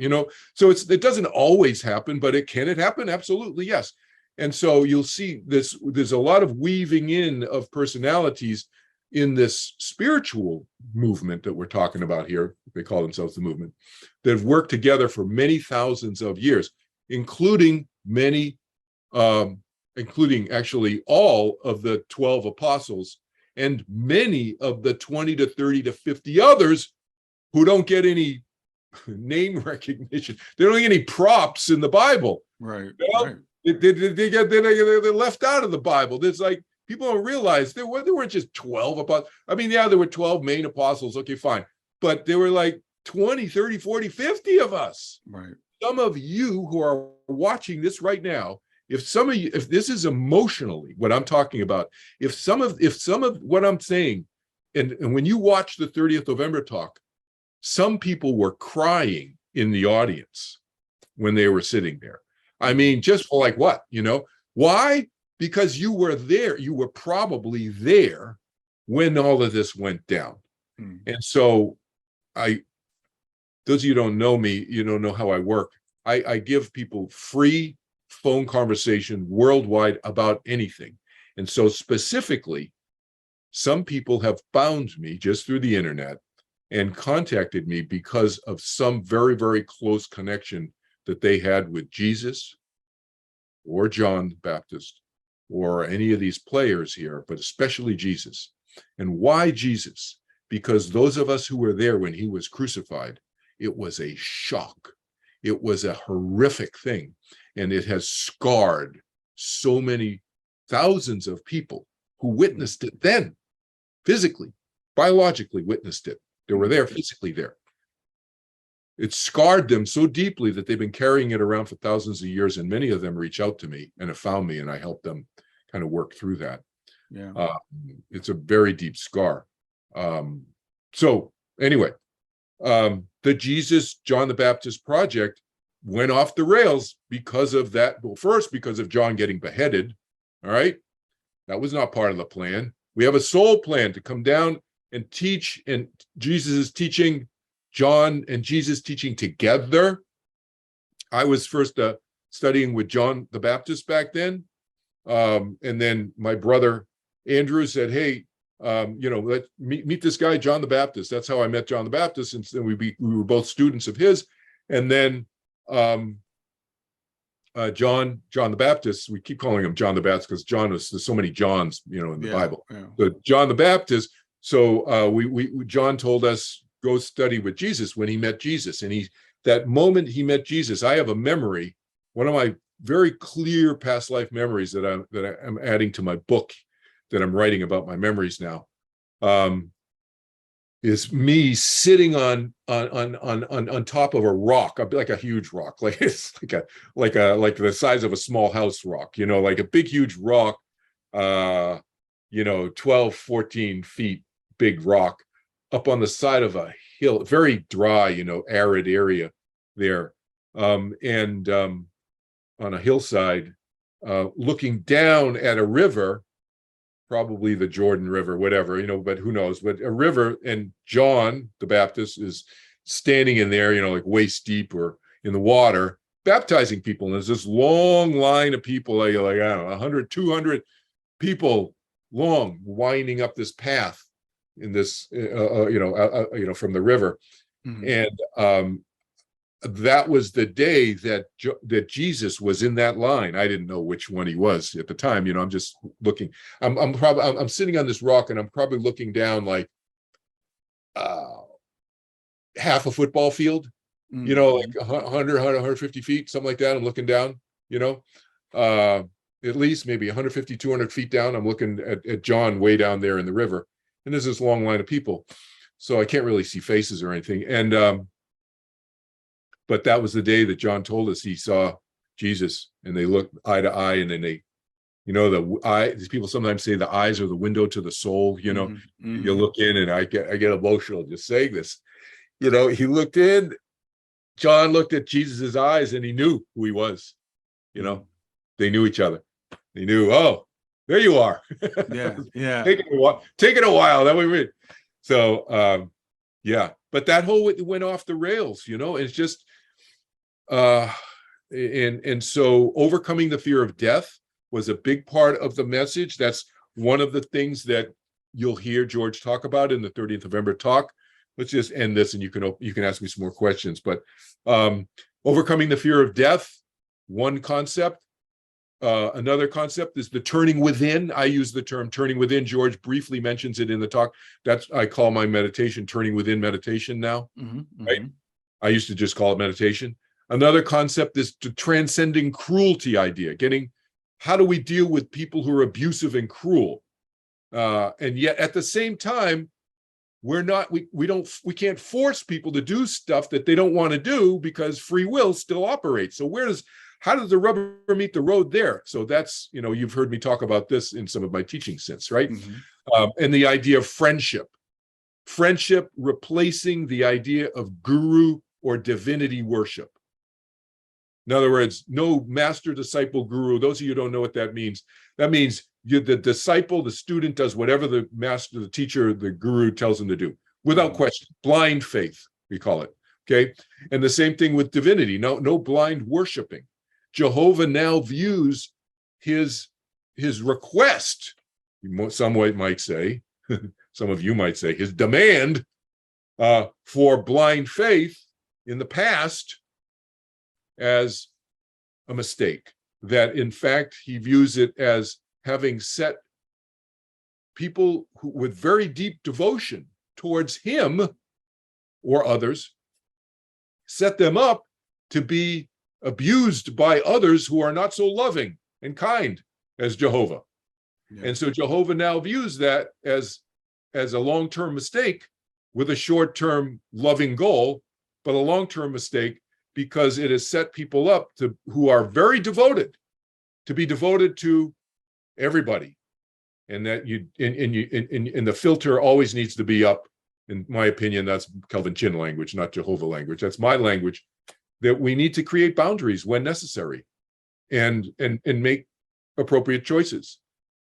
So it doesn't always happen, but can it happen? Absolutely, yes. And so you'll see there's a lot of weaving in of personalities in this spiritual movement that we're talking about here. They call themselves the movement, that have worked together for many thousands of years, including actually all of the 12 apostles and many of the 20 to 30 to 50 others who don't get any name recognition. They don't get any props in the Bible. Right. They're left out of the Bible. There's people don't realize there weren't just 12 apostles. There were 12 main apostles. Okay, fine. But there were 20, 30, 40, 50 of us. Right. Some of you who are watching this right now, if this is emotionally what I'm talking about, if some of what I'm saying, and when you watch the 30th November talk, some people were crying in the audience when they were sitting there. Just for what, why? Because you were there. You were probably there when all of this went down. And so those of you who don't know me, you don't know how I work. I give people free phone conversation worldwide about anything. And so specifically, some people have found me just through the internet and contacted me because of some very, very close connection that they had with Jesus or John the Baptist or any of these players here, but especially Jesus. And why Jesus? Because those of us who were there when he was crucified, it was a shock. It was a horrific thing. And it has scarred so many thousands of people who witnessed it then, physically, biologically witnessed it. They were there, physically there. It scarred them so deeply that they've been carrying it around for thousands of years, and many of them reach out to me and have found me, and I help them kind of work through that. Yeah, it's a very deep scar. So anyway, the Jesus John the Baptist Project went off the rails because of that. Well, first, because of John getting beheaded. All right, that was not part of the plan. We have a soul plan to come down and teach, and Jesus is teaching. John and Jesus teaching together. I was first studying with John the Baptist back then. And then my brother Andrew said, hey, let's meet this guy, John the Baptist. That's how I met John the Baptist. And then we were both students of his. And then John the Baptist, we keep calling him John the Baptist because there's so many Johns, in the Bible. Yeah. So John the Baptist. So John told us, go study with Jesus when he met Jesus. And that moment he met Jesus, I have a memory, one of my very clear past life memories that I'm adding to my book that I'm writing about my memories now, is me sitting on top of a rock, like a huge rock, like it's like the size of a small house rock, like a big huge rock, 12, 14 feet big rock up on the side of a hill, very dry, arid area there, and on a hillside, looking down at a river, probably the Jordan River, whatever, but who knows, but a river, and John the Baptist is standing in there, like waist deep or in the water, baptizing people. And there's this long line of people, like I don't know, 100, 200 people long, winding up this path in this, from the river. Mm-hmm. And that was the day that Jesus was in that line. I didn't know which one he was at the time. I'm just looking. I'm sitting on this rock, and I'm probably looking down like half a football field. Mm-hmm. Like 150 feet, something like that. I'm looking down. At least maybe 150, 200 feet down. I'm looking at John way down there in the river, and there's this long line of people, so I can't really see faces or anything. And but that was the day that John told us he saw Jesus, and they looked eye to eye, and then they, these people sometimes say the eyes are the window to the soul. Mm-hmm. You look in, and I get emotional just saying this. He looked in, John looked at Jesus's eyes, and he knew who he was. They knew each other. They knew, oh, there you are. Yeah. Taking a while. That we read. So yeah, but that whole went off the rails. It's just and so overcoming the fear of death was a big part of the message. That's one of the things that you'll hear George talk about in the 30th November talk. Let's just end this, and you can ask me some more questions. But overcoming the fear of death, one concept. Another concept is the turning within. I use the term turning within. George briefly mentions it in the talk. I call my meditation turning within meditation now. Mm-hmm. Right? I used to just call it meditation. Another concept is the transcending cruelty idea. How do we deal with people who are abusive and cruel? And yet at the same time, we can't force people to do stuff that they don't want to do, because free will still operates. So how does the rubber meet the road there? So that's, you've heard me talk about this in some of my teaching since, right? Mm-hmm. And the idea of friendship replacing the idea of guru or divinity worship. In other words, no master, disciple, guru. Those of you who don't know what that means the disciple, the student does whatever the master, the teacher, the guru tells them to do, without question. Blind faith, we call it. Okay. And the same thing with divinity. No blind worshiping. Jehovah now views his request, some might say, some of you might say, his demand for blind faith in the past as a mistake. That in fact, he views it as having set people with very deep devotion towards him or others, set them up to be abused by others who are not so loving and kind as Jehovah. Yeah. And so Jehovah now views that as a long-term mistake with a short-term loving goal, but a long-term mistake because it has set people up who are very devoted to be devoted to everybody. And that and the filter always needs to be up. In my opinion, that's Kelvin Chin language, not Jehovah language. That's my language. That we need to create boundaries when necessary, and make appropriate choices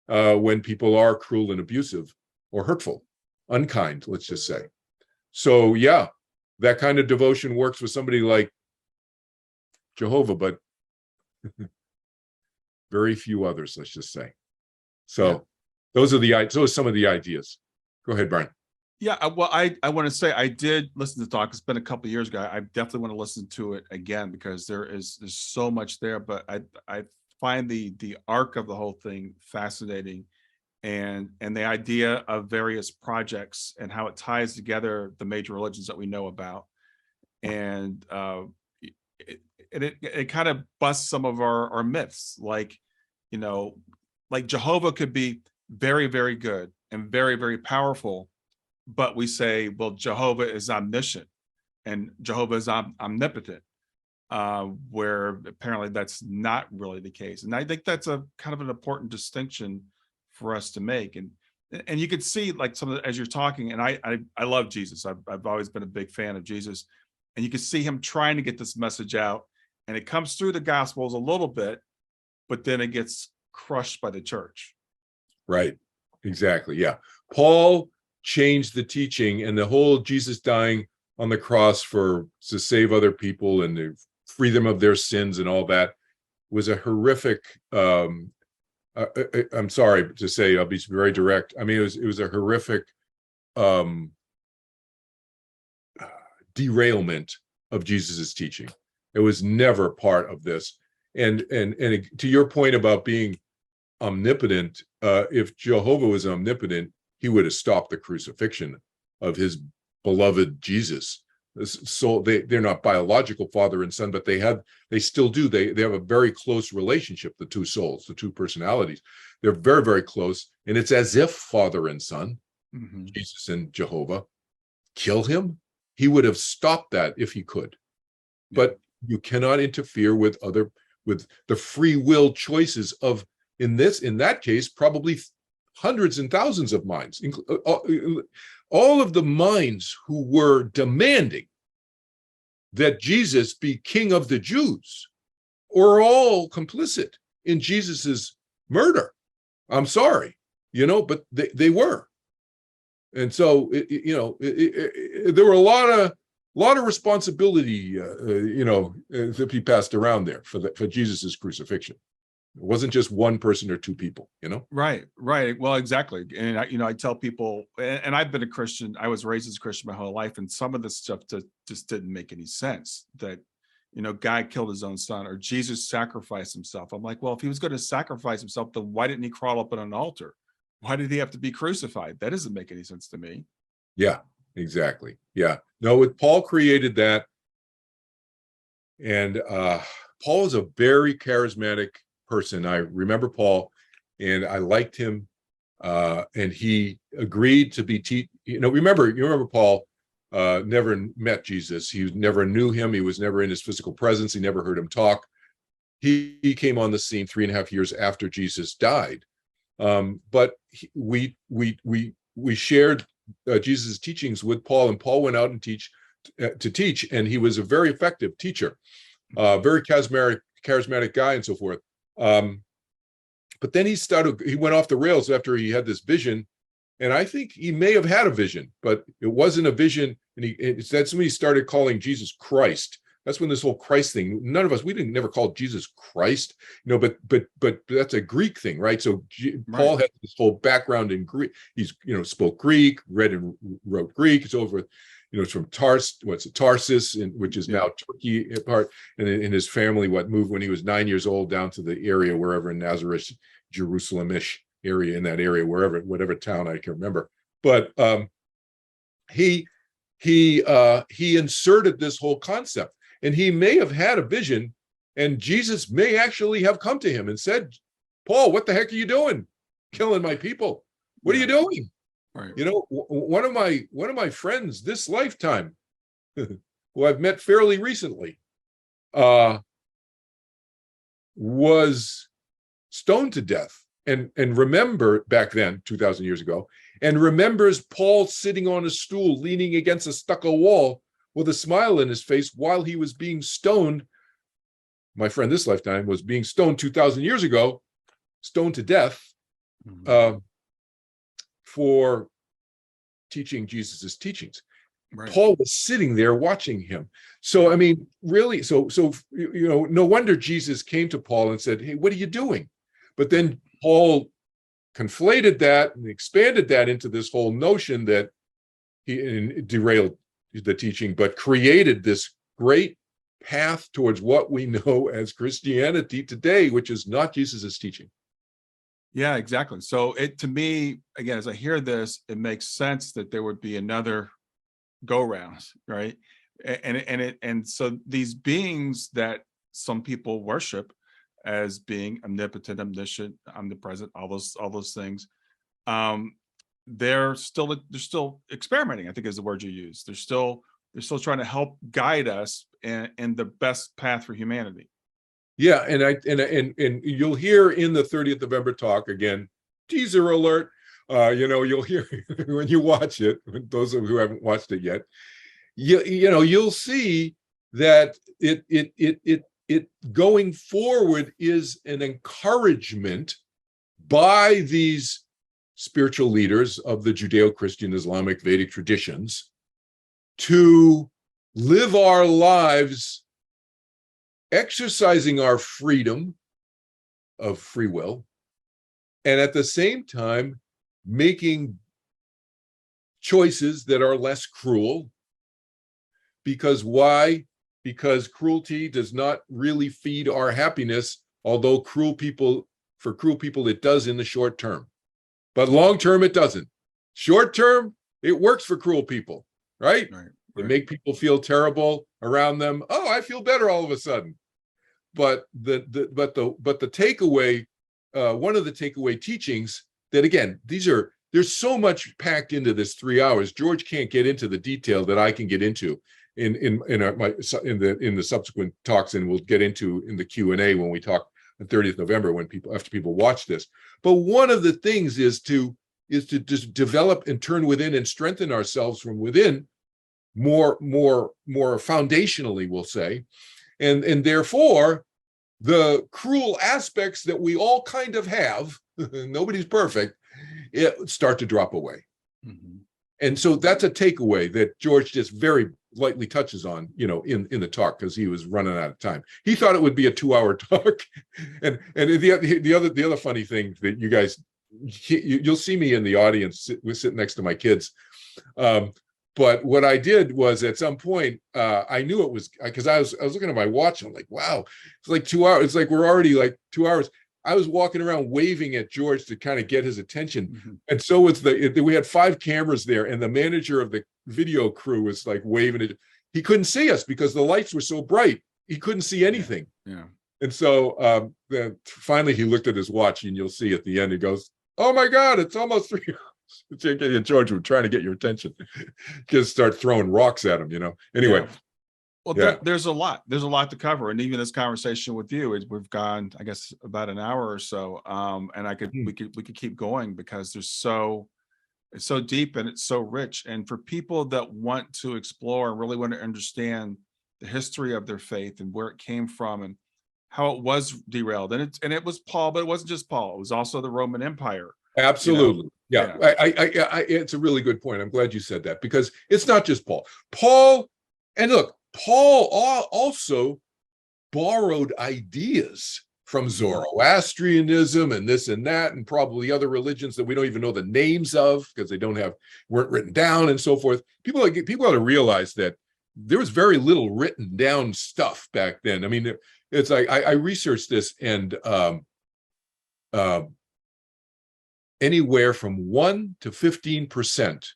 when people are cruel and abusive or hurtful, unkind, let's just say. So yeah, that kind of devotion works with somebody like Jehovah, but very few others, let's just say. So yeah. Those are some of the ideas. Go ahead, Brian. Yeah, well, I want to say I did listen to the talk. It's been a couple of years ago. I definitely want to listen to it again because there's so much there. But I find the arc of the whole thing fascinating, and the idea of various projects and how it ties together the major religions that we know about. And it kind of busts some of our myths, like, you know, like Jehovah could be very, very good and very, very powerful, but we say, well, Jehovah is omniscient and Jehovah is omnipotent, where apparently that's not really the case. And I think that's a kind of an important distinction for us to make. And you could see, like, some of the, as you're talking, and I love Jesus. I've always been a big fan of Jesus, and you can see him trying to get this message out, and it comes through the Gospels a little bit, but then it gets crushed by the church. Right. Exactly. Yeah. Paul changed the teaching, and the whole Jesus dying on the cross to save other people and to free them of their sins and all that was a horrific, I'm sorry to say, I'll be very direct. I mean, it was a horrific derailment of Jesus's teaching. It was never part of this. And to your point about being omnipotent, if Jehovah was omnipotent, he would have stopped the crucifixion of his beloved Jesus. So they're not biological father and son, but they still do. They have a very close relationship, the two souls, the two personalities. They're very, very close. And it's as if father and son, Jesus and Jehovah, kill him. He would have stopped that if he could. But you cannot interfere with the free will choices of, in that case, probably hundreds and thousands of minds. All of the minds who were demanding that Jesus be king of the Jews were all complicit in Jesus's murder. I'm sorry, but they were. And so, there were a lot of responsibility, to be passed around there for Jesus's crucifixion. It wasn't just one person or two people, Right. Well, exactly. And I tell people, and I've been a Christian, I was raised as a Christian my whole life, and some of this stuff just didn't make any sense. That, God killed his own son, or Jesus sacrificed himself. I'm like, well, if he was going to sacrifice himself, then why didn't he crawl up on an altar? Why did he have to be crucified? That doesn't make any sense to me. Yeah, exactly. Yeah. No, Paul created that. And Paul is a very charismatic person. I remember Paul, and I liked him, and he agreed to be remember Paul never met Jesus. He never knew him. He was never in his physical presence. He never heard him talk. He came on the scene 3.5 years after Jesus died. But we shared Jesus' teachings with Paul, and Paul went out and to teach, and he was a very effective teacher, very charismatic guy, and so forth. But then he went off the rails after he had this vision, and I think he may have had a vision, but it wasn't a vision. And that's when he started calling Jesus Christ. That's when this whole Christ thing, we didn't never call Jesus Christ, but that's a Greek thing, right? So Paul had this whole background in Greek. He's, spoke Greek, read and wrote Greek. It's over, it's from Tarsus, which is now Turkey part. And in his family, moved when he was 9 years old down to the area, wherever in Nazareth, Jerusalem-ish area, in that area, whatever town I can remember. But he inserted this whole concept. And he may have had a vision, and Jesus may actually have come to him and said, Paul, what the heck are you doing? Killing my people. What are you doing? Right. One of my friends this lifetime, who I've met fairly recently, was stoned to death. And remember back then, 2,000 years ago, and remembers Paul sitting on a stool, leaning against a stucco wall, with a smile in his face while he was being stoned. My friend this lifetime was being stoned 2,000 years ago, stoned to death, for teaching Jesus's teachings. Right. Paul was sitting there watching him. So, I mean, really, so no wonder Jesus came to Paul and said, hey, what are you doing? But then Paul conflated that and expanded that into this whole notion that he derailed the teaching, but created this great path towards what we know as Christianity today, which is not Jesus's teaching. Yeah, exactly. So it, to me, again, as I hear this, it makes sense that there would be another go round, right? And so these beings that some people worship as being omnipotent, omniscient, omnipresent, all those things, um, they're still experimenting, I think is the word you use. They're still trying to help guide us in the best path for humanity. Yeah, and you'll hear in the 30th November talk again, teaser alert. You'll hear when you watch it, those of you who haven't watched it yet, you'll see that it going forward is an encouragement by these spiritual leaders of the Judeo-Christian-Islamic-Vedic traditions to live our lives exercising our freedom of free will, and at the same time making choices that are less cruel. Because why? Because cruelty does not really feed our happiness, although for cruel people it does in the short term, but long term it doesn't. Short term it works for cruel people, right? They make people feel terrible around them. Oh, I feel better all of a sudden. But the takeaway, one of the takeaway teachings that, again, there's so much packed into this 3 hours. George can't get into the detail that I can get into in the subsequent talks, and we'll get into in the Q&A when we talk on 30th November after people watch this. But one of the things is to just develop and turn within and strengthen ourselves from within more foundationally, we'll say, and therefore the cruel aspects that we all kind of have, nobody's perfect, start to drop away. Mm-hmm. And so that's a takeaway that George just very lightly touches on, in the talk, because he was running out of time. He thought it would be a 2-hour talk. and the other funny thing that you guys, you'll see me in the audience, we're sitting next to my kids. But what I did was, at some point, I knew it was, because I was looking at my watch and I'm like, wow, it's like 2 hours. It's like we're already like 2 hours. I was walking around waving at George to kind of get his attention. Mm-hmm. And so we had 5 cameras there, and the manager of the video crew was like waving it. He couldn't see us because the lights were so bright. He couldn't see anything. Yeah. And so then finally he looked at his watch, and you'll see at the end, he goes, oh my God, it's almost 3 hours. George, we're trying to get your attention. Just start throwing rocks at him, Anyway. Yeah. Well, there's a lot to cover, and even this conversation with you, we've gone, I guess, about an hour or so, and we could keep going, because it's so deep and it's so rich. And for people that want to explore and really want to understand the history of their faith and where it came from and how it was derailed, and it was Paul, but it wasn't just Paul; it was also the Roman Empire. Absolutely. Yeah. It's a really good point. I'm glad you said that, because it's not just Paul. And look, Paul also borrowed ideas from Zoroastrianism and this and that, and probably other religions that we don't even know the names of because they weren't written down and so forth. People ought to realize that there was very little written down stuff back then. I mean, it's like I researched this, and anywhere from 1 to 15%.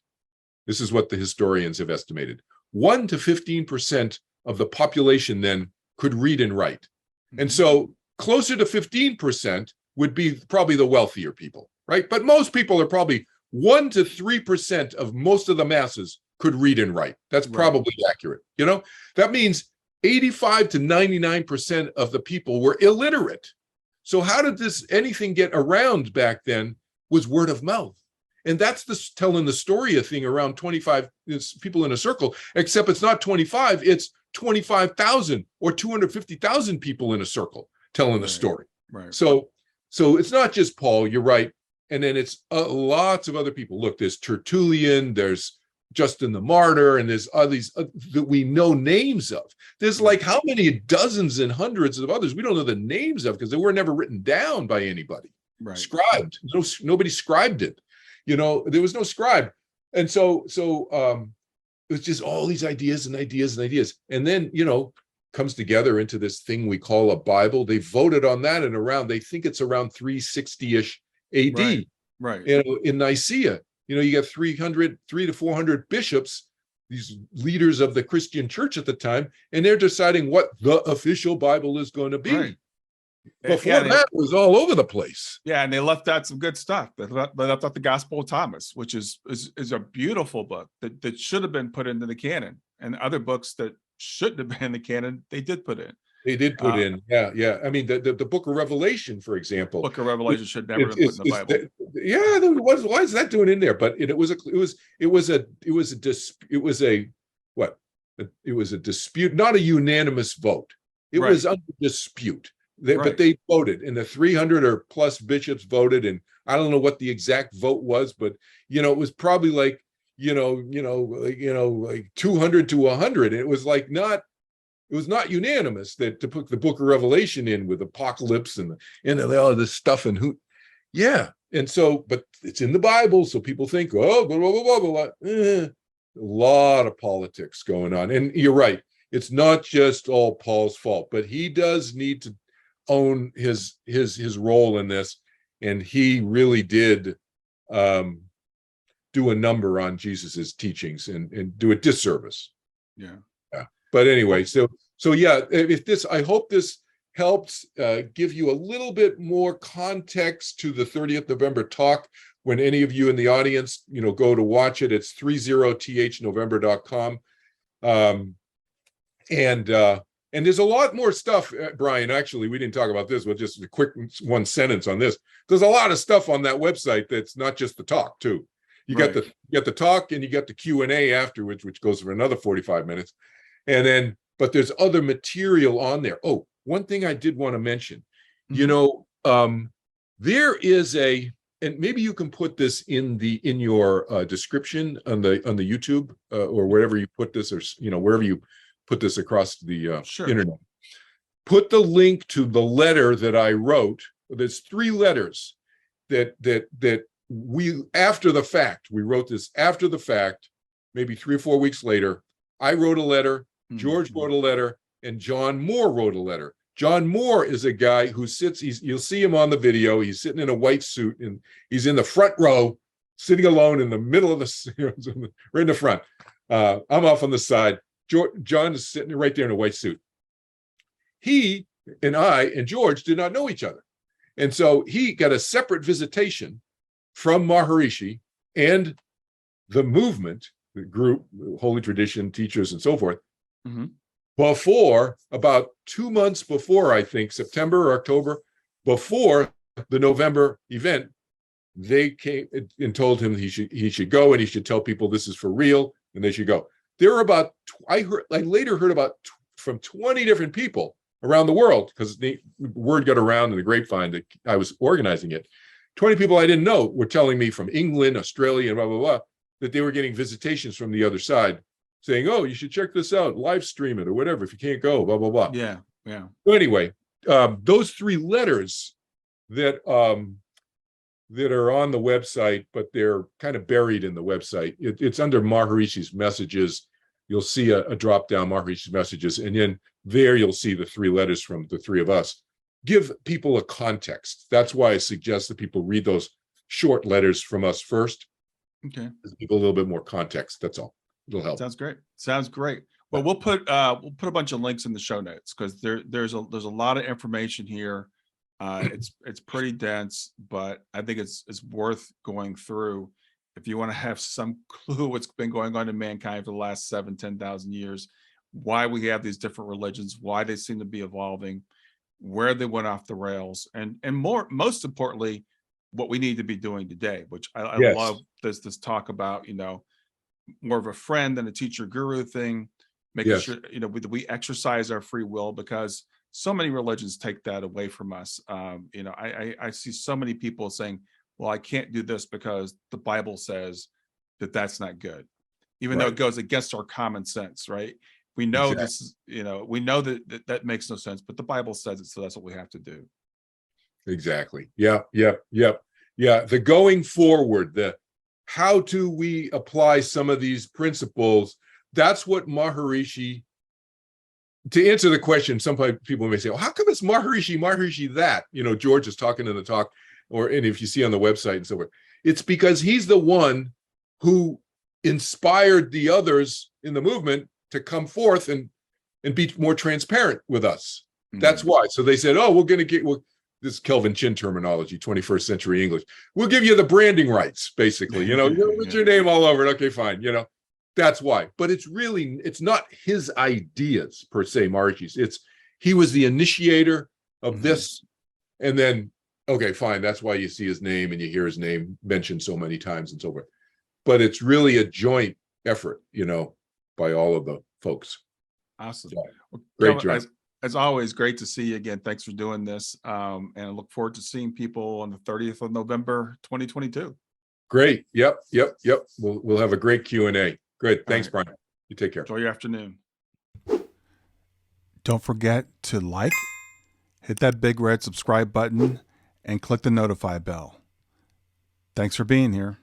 This is what the historians have estimated. 1 to 15% of the population then could read and write. Mm-hmm. And so closer to 15% would be probably the wealthier people, right? But most people are probably 1 to 3% of most of the masses could read and write. That's probably accurate. That means 85 to 99% of the people were illiterate. So how did anything get around back then? Was word of mouth. And that's telling the story a thing around 25 people in a circle, except it's not 25, it's 25,000 or 250,000 people in a circle telling the story. Right. So it's not just Paul, you're right. And then it's lots of other people. Look, there's Tertullian, there's Justin the Martyr, and there's others that we know names of. There's like how many dozens and hundreds of others we don't know the names of because they were never written down by anybody. Right. Scribed. Nobody scribed it. There was no scribe. And so it was just all these ideas and ideas and ideas. And then, comes together into this thing we call a Bible. They voted on that, and they think it's around 360-ish AD. Right. In Nicaea, you got 300 to 400 bishops, these leaders of the Christian church at the time, and they're deciding what the official Bible is going to be. Right. Before that, it was all over the place. Yeah, and they left out some good stuff. They left out the Gospel of Thomas, which is a beautiful book that should have been put into the canon, and other books that shouldn't have been in the canon, they did put in. They did put in, yeah. I mean, the Book of Revelation, for example. Book of Revelation should never have been put in the Bible. Why is that doing in there? But it was a dispute, not a unanimous vote. It was under dispute. But they voted, and the 300 or plus bishops voted, and I don't know what the exact vote was, but it was probably like like 200 to 100. It was like not. It was not unanimous that to put the Book of Revelation in with apocalypse and all this stuff and so, but it's in the Bible, so people think, oh, blah, blah, blah, blah, blah. A lot of politics going on, and you're right. It's not just all Paul's fault, but he does need to own his role in this, and he really did do a number on Jesus's teachings and do a disservice. Yeah. But anyway, so yeah, I hope this helps give you a little bit more context to the 30th November talk. When any of you in the audience, go to watch it, it's 30thnovember.com. And there's a lot more stuff, Brian. Actually, we didn't talk about this, but just a quick one sentence on this. There's a lot of stuff on that website that's not just the talk, too. You got the talk, and you got the Q&A afterwards, which goes for another 45 minutes. And then, but there's other material on there. Oh, one thing I did want to mention, there is and maybe you can put this in your description on the YouTube or wherever you put this, or wherever you put this across the internet. Put the link to the letter that I wrote. There's 3 letters that we after the fact. We wrote this after the fact, maybe 3 or 4 weeks later. I wrote a letter. George wrote a letter, and John Moore wrote a letter. John Moore is a guy who sits, you'll see him on the video. He's sitting in a white suit, and he's in the front row, sitting alone in the middle of the, right in the front. I'm off on the side. John is sitting right there in a white suit. He and I and George did not know each other. And so he got a separate visitation from Maharashi and the movement, the group, Holy Tradition, teachers, and so forth. Before, about 2 months before, I think, September or October, before the November event, they came and told him he should go, and he should tell people this is for real, and they should go. There were about, I later heard about from 20 different people around the world, because the word got around in the grapevine that I was organizing it. 20 people I didn't know were telling me from England, Australia, and blah, blah, blah, that they were getting visitations from the other side, saying, oh, you should check this out, live stream it or whatever, if you can't go, blah, blah, blah. Yeah. So anyway, those 3 letters that are on the website, but they're kind of buried in the website. It's under Maharishi's messages. You'll see a drop down Maharishi's messages, and then there you'll see the 3 letters from the 3 of us. Give people a context. That's why I suggest that people read those short letters from us first. Okay. Give people a little bit more context. That's all. It'll help. Sounds great. Well, we'll put a bunch of links in the show notes, because there's a lot of information here. It's pretty dense, but I think it's worth going through if you want to have some clue what's been going on in mankind for the last 7,000-10,000 years, why we have these different religions, why they seem to be evolving, where they went off the rails, and most importantly, what we need to be doing today, which I love this talk about, more of a friend than a teacher guru thing, making sure, we exercise our free will, because so many religions take that away from us. I see so many people saying, well, I can't do this because the Bible says that that's not good, even though it goes against our common sense, right? We know this is, we know that makes no sense, but the Bible says it, so that's what we have to do. Exactly. Yeah. The going forward, how do we apply some of these principles? That's what Maharashi, to answer the question, some people may say, well, how come it's Maharashi that? George is talking in the talk. and if you see on the website and so forth, it's because he's the one who inspired the others in the movement to come forth and be more transparent with us. That's why. So they said, oh, we're going to get, this is Kelvin Chin terminology, 21st century English. We'll give you the branding rights, basically. Put your name all over it. Okay, fine. That's why. But it's not his ideas per se, Maharishi's. He was the initiator of this. And then, okay, fine. That's why you see his name and you hear his name mentioned so many times and so forth. But it's really a joint effort, by all of the folks. Awesome. Yeah. Well, Great Kelvin, job. as always, great to see you again. Thanks for doing this. And I look forward to seeing people on the 30th of November, 2022. Great. Yep. We'll have a great Q&A. Great. Thanks, All right. Brian. You take care. Enjoy your afternoon. Don't forget to like, hit that big red subscribe button, and click the notify bell. Thanks for being here.